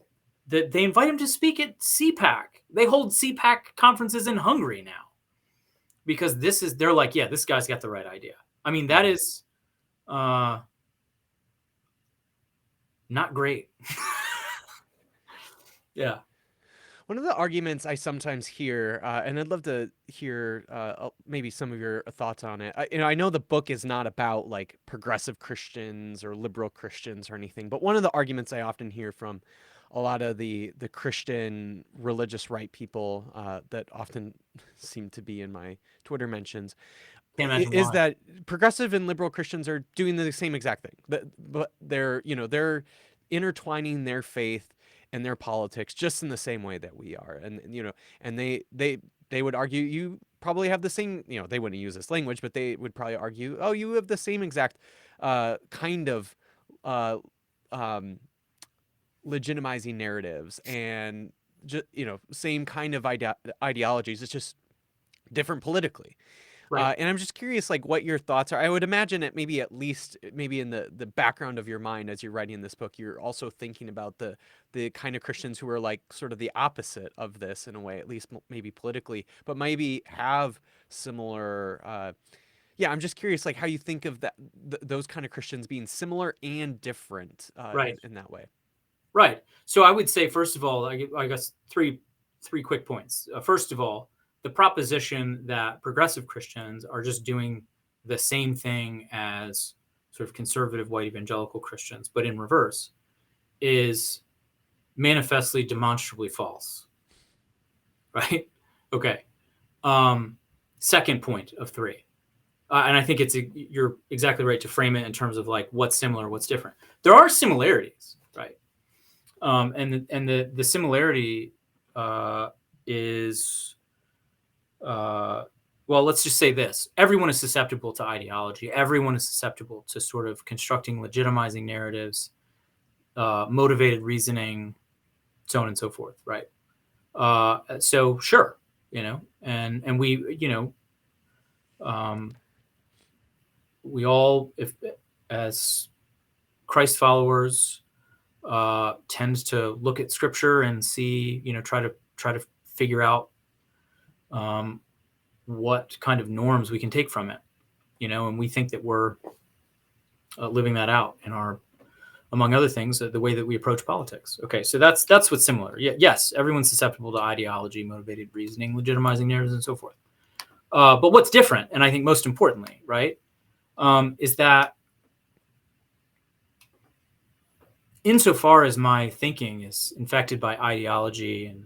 that they invite him to speak at CPAC. They hold CPAC conferences in Hungary now because they're like, yeah, this guy's got the right idea. I mean, that Mm-hmm. is not great. Yeah. One of the arguments I sometimes hear, and I'd love to hear maybe some of your thoughts on it. You know, I know the book is not about like progressive Christians or liberal Christians or anything, but one of the arguments I often hear from a lot of the Christian religious right people that often seem to be in my Twitter mentions Can't imagine is why. that progressive and liberal Christians are doing the same exact thing, but they're, you know, they're intertwining their faith and their politics just in the same way that we are, and you know, and they would argue you probably have the same, you know, they wouldn't use this language, but they would probably argue, oh, you have the same exact kind of uh, um, legitimizing narratives and just, you know, same kind of ideologies. It's just different politically. Right. And I'm just curious, like, what your thoughts are. I would imagine it maybe at least maybe in the background of your mind as you're writing this book, you're also thinking about the kind of Christians who are like sort of the opposite of this in a way, at least maybe politically, but maybe have similar. Yeah, I'm just curious, like, how you think of those kind of Christians being similar and different Right. in that way. Right. So I would say, first of all, I guess three quick points. First of all, the proposition that progressive Christians are just doing the same thing as sort of conservative white evangelical Christians, but in reverse, is manifestly demonstrably false. Right. Okay. Second point of three. And I think you're exactly right to frame it in terms of like what's similar, what's different. There are similarities, right? And the similarity is, well, let's just say this: everyone is susceptible to ideology. Everyone is susceptible to sort of constructing, legitimizing narratives, motivated reasoning, so on and so forth, right? So sure, and we, we all, if as Christ followers, tend to look at Scripture and see, try to figure out what kind of norms we can take from it, and we think that we're living that out in our, among other things, the way that we approach politics. Okay, so that's what's similar. Yes, everyone's susceptible to ideology, motivated reasoning, legitimizing narratives, and so forth. But what's different, and I think most importantly, right, is that insofar as my thinking is infected by ideology and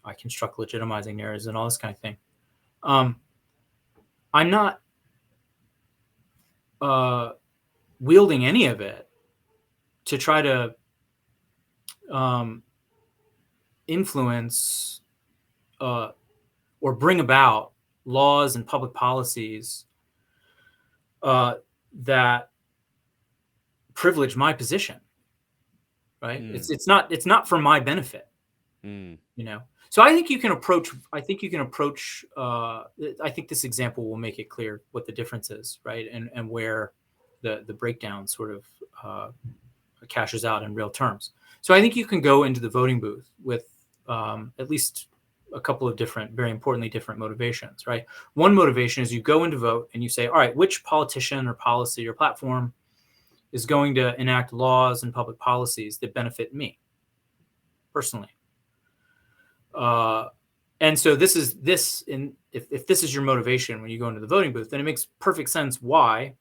I construct legitimizing narratives and all this kind of thing, I'm not wielding any of it to try to influence or bring about laws and public policies that privilege my position. Right? It's not for my benefit. So I think you can approach. I think this example will make it clear what the difference is, right? And where the breakdown sort of cashes out in real terms. So I think you can go into the voting booth with at least a couple of different, very importantly, different motivations, right? One motivation is you go in to vote and you say, all right, which politician or policy or platform is going to enact laws and public policies that benefit me personally. And so if this is your motivation when you go into the voting booth, then it makes perfect sense why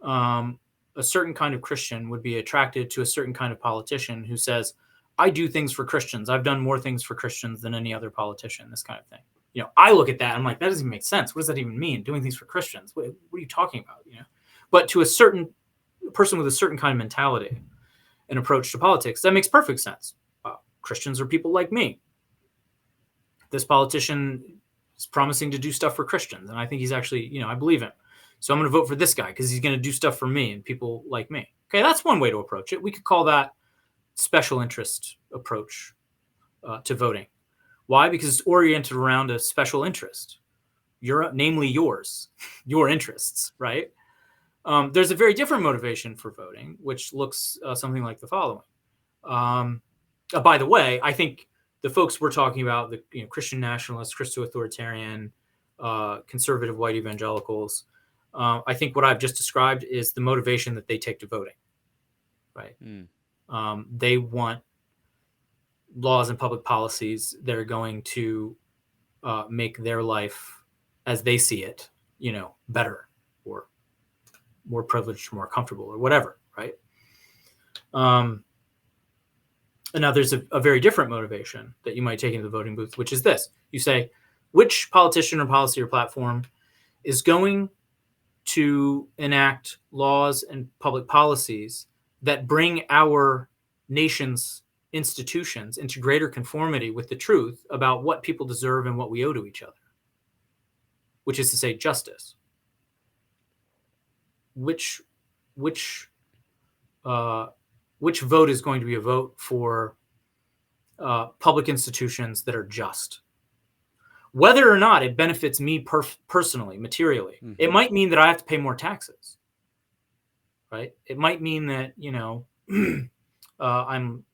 a certain kind of Christian would be attracted to a certain kind of politician who says, I do things for Christians. I've done more things for Christians than any other politician, this kind of thing. I look at that, I'm like, that doesn't even make sense. What does that even mean? Doing things for Christians? What are you talking about? But to a certain person with a certain kind of mentality and approach to politics, that makes perfect sense. Christians are people like me. This politician is promising to do stuff for Christians, and I think he's actually, I believe him. So I'm going to vote for this guy because he's going to do stuff for me and people like me. Okay, that's one way to approach it. We could call that special interest approach to voting. Why? Because it's oriented around a special interest, namely yours, your interests, right? There's a very different motivation for voting, which looks something like the following. By the way, I think the folks we're talking about, the Christian nationalists, Christo-authoritarian, conservative white evangelicals, I think what I've just described is the motivation that they take to voting, right? They want laws and public policies that are going to make their life, as they see it, better or more privileged, more comfortable, or whatever, right? And now there's a very different motivation that you might take into the voting booth, which is this. You say, which politician or policy or platform is going to enact laws and public policies that bring our nation's institutions into greater conformity with the truth about what people deserve and what we owe to each other, which is to say justice. Which vote is going to be a vote for public institutions that are just? whether or not it benefits me personally, materially. It Mm-hmm. might mean that I have to pay more taxes, right? It might mean that, I'm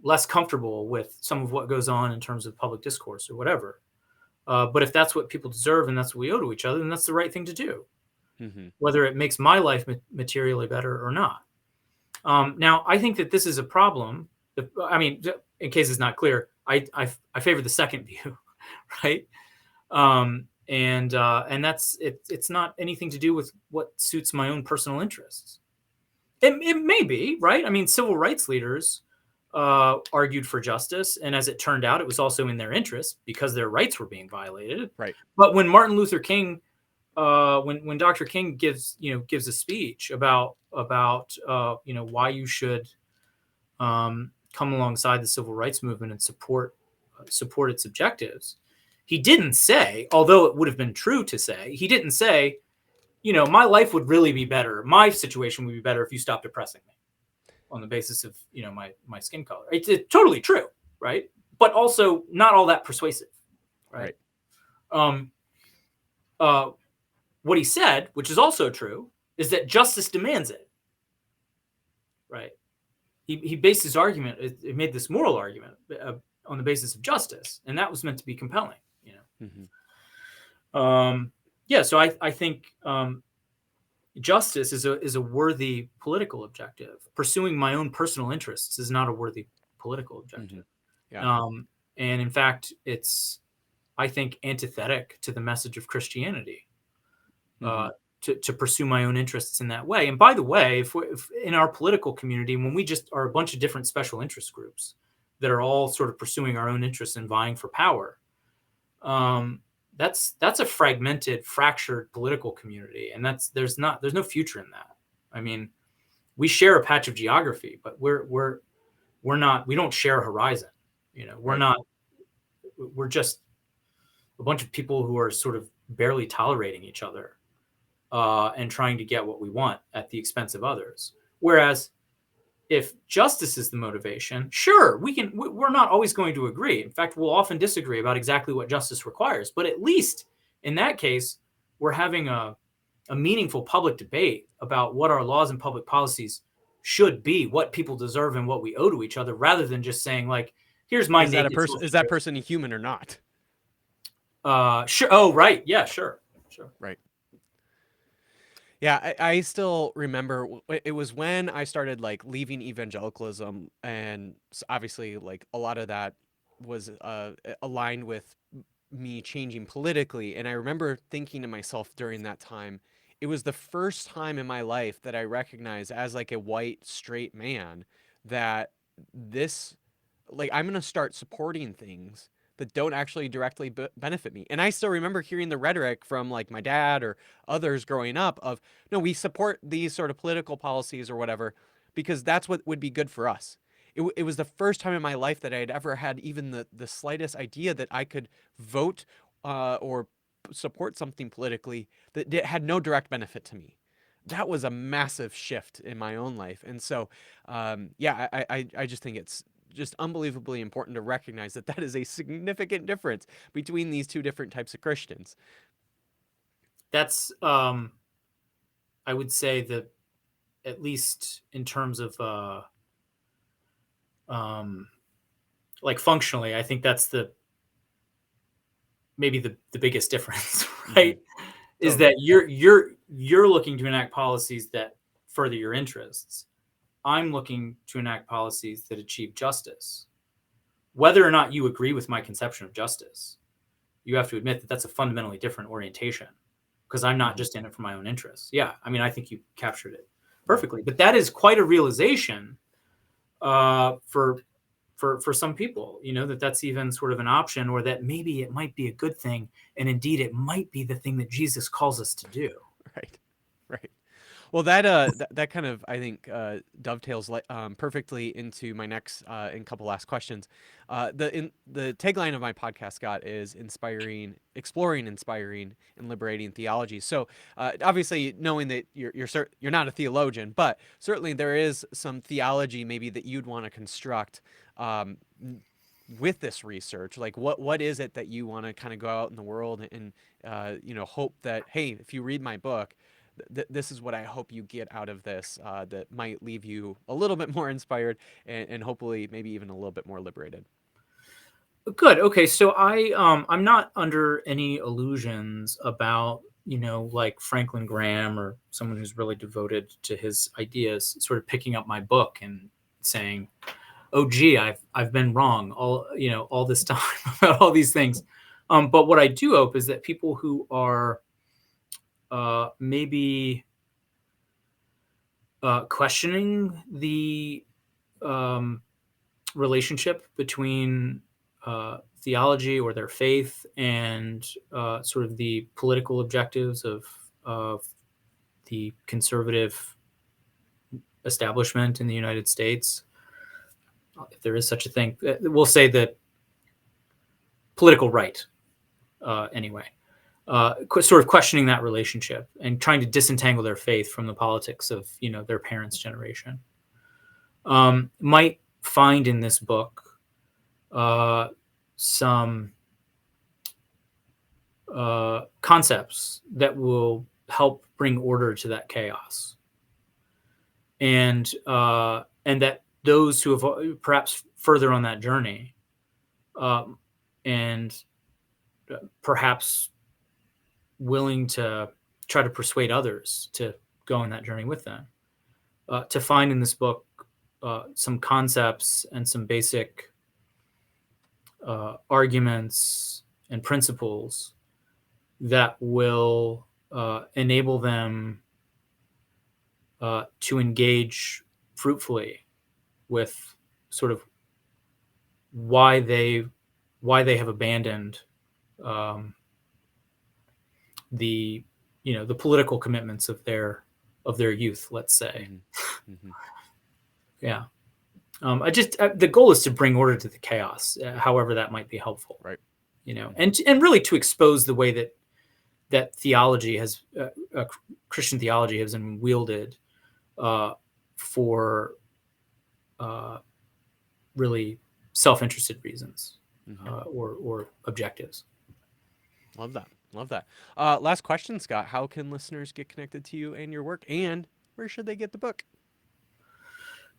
less comfortable with some of what goes on in terms of public discourse or whatever. But if that's what people deserve and that's what we owe to each other, then that's the right thing to do, Mm-hmm. whether it makes my life materially better or not. Now, I think that this is a problem. I mean, in case it's not clear, I favor the second view, right? And that's it. It's not anything to do with what suits my own personal interests. It may be, right. I mean, civil rights leaders argued for justice, and as it turned out, it was also in their interest because their rights were being violated. Right. But when Martin Luther King, when Dr. King gives a speech about why you should come alongside the civil rights movement and support its objectives, he didn't say, although it would have been true to say, he didn't say, my life would really be better. My situation would be better if you stopped oppressing me on the basis of, my skin color. It's totally true, right? But also not all that persuasive, right? Right. What he said, which is also true, is that justice demands it, right? He based his argument, it made this moral argument on the basis of justice, and that was meant to be compelling, Mm-hmm. Yeah, so I think justice is a worthy political objective. Pursuing my own personal interests is not a worthy political Mm-hmm. objective. Yeah. And in fact, it's, I think, antithetic to the message of Christianity Mm-hmm. to pursue my own interests in that way. And by the way, if in our political community, when we just are a bunch of different special interest groups that are all sort of pursuing our own interests and vying for power, that's a fragmented, fractured political community, and there's no future in that. I mean, we share a patch of geography, but we don't share a horizon. Right. We're just a bunch of people who are sort of barely tolerating each other and trying to get what we want at the expense of others. Whereas if justice is the motivation, sure, we're not always going to agree. In fact, we'll often disagree about exactly what justice requires. But at least in that case, we're having a meaningful public debate about what our laws and public policies should be, what people deserve and what we owe to each other, rather than just saying, like, here's my Is that a naked person? social Is that truth. person a human or not? Sure. Oh, right. Yeah, sure. Right. Yeah, I still remember it was when I started like leaving evangelicalism, and obviously like a lot of that was aligned with me changing politically. And I remember thinking to myself during that time, it was the first time in my life that I recognized as like a white straight man that this like I'm going to start supporting things that don't actually directly benefit me. And I still remember hearing the rhetoric from like my dad or others growing up of, no, we support these sort of political policies or whatever because that's what would be good for us. It was the first time in my life that I had ever had even the slightest idea that I could vote or support something politically that had no direct benefit to me. That was a massive shift in my own life. And so, yeah, I just think it's just unbelievably important to recognize that that is a significant difference between these two different types of Christians. That's I would say that, at least in terms of like functionally, I think that's maybe the biggest difference, Mm-hmm. right? Is Totally. that you're looking to enact policies that further your interests. I'm looking to enact policies that achieve justice. Whether or not you agree with my conception of justice, you have to admit that that's a fundamentally different orientation, because I'm not Mm-hmm. just in it for my own interests. Yeah, I mean, I think you captured it Yeah. perfectly. But that is quite a realization for some people, that's even sort of an option, or that maybe it might be a good thing, and indeed it might be the thing that Jesus calls us to do. Right. Right. Well, that kind of I think dovetails perfectly into my next and couple last questions. The tagline of my podcast, Scott, is exploring, inspiring, and liberating theology. So obviously, knowing that you're not a theologian, but certainly there is some theology maybe that you'd want to construct. Um, with this research? Like, what is it that you want to kind of go out in the world and hope that, hey, if you read my book, this is what I hope you get out of this, that might leave you a little bit more inspired and hopefully maybe even a little bit more liberated. Good. Okay. So I'm not under any illusions about, like Franklin Graham or someone who's really devoted to his ideas sort of picking up my book and saying, "Oh, gee, I've been wrong all this time about all these things." But what I do hope is that people who are maybe questioning the um, relationship between theology or their faith and sort of the political objectives of the conservative establishment in the United States, if there is such a thing, we'll say that political right, anyway, sort of questioning that relationship and trying to disentangle their faith from the politics of their parents' generation, might find in this book some concepts that will help bring order to that chaos, and that those who have perhaps further on that journey, and perhaps willing to try to persuade others to go on that journey with them, to find in this book some concepts and some basic arguments and principles that will enable them to engage fruitfully with sort of why they have abandoned um, the the political commitments of their youth, let's say. Mm-hmm. Mm-hmm. Yeah. The goal is to bring order to the chaos, however that might be helpful. Right. And really to expose the way that theology has Christian theology has been wielded for really self-interested reasons, Mm-hmm. or objectives. Love that. Love that. Last question, Scott. How can listeners get connected to you and your work, and where should they get the book?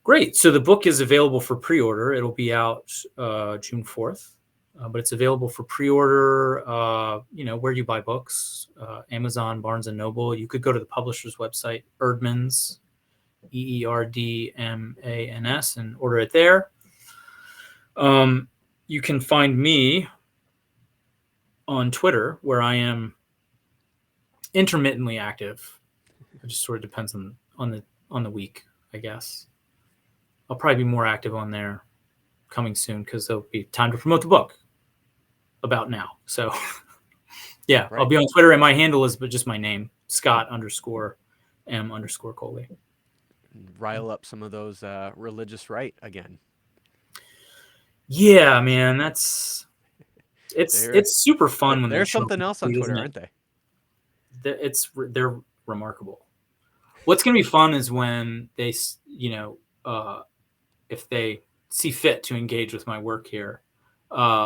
Great. So the book is available for pre-order. It'll be out June 4th, but it's available for pre-order, where you buy books, Amazon, Barnes & Noble. You could go to the publisher's website, Erdmans, EERDMANS, and order it there. You can find me on Twitter, where I am intermittently active. It just sort of depends on the week, I guess. I'll probably be more active on there coming soon because there'll be time to promote the book about now. So yeah, Right. I'll be on Twitter, and my handle is just my name, Scott_M_Coley. Rile up some of those religious right again. Yeah, man, it's super fun when they They're show up, something else on Twitter, isn't aren't they? They're remarkable. What's going to be fun is when they, if they see fit to engage with my work here,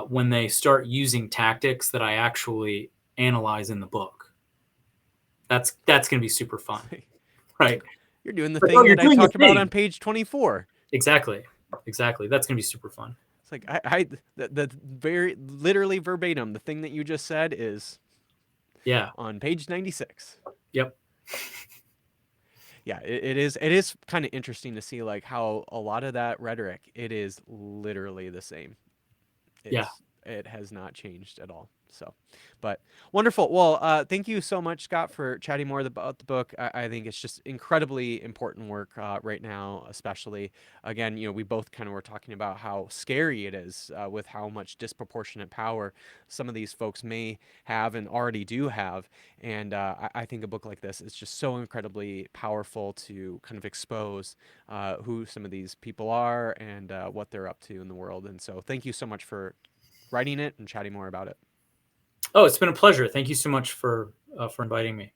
when they start using tactics that I actually analyze in the book. That's going to be super fun, right? You're doing the But, thing you're that I doing the talked about thing. on page 24. Exactly. That's going to be super fun. It's like the very literally verbatim, the thing that you just said is on page 96. Yep. Yeah, it is kind of interesting to see like how a lot of that rhetoric, it is literally the same. It has not changed at all. So, but wonderful. Well, thank you so much, Scott, for chatting more about the book. I think it's just incredibly important work right now, especially. Again, we both kind of were talking about how scary it is with how much disproportionate power some of these folks may have and already do have. And I think a book like this is just so incredibly powerful to kind of expose who some of these people are and what they're up to in the world. And so thank you so much for writing it and chatting more about it. Oh, it's been a pleasure. Thank you so much for inviting me.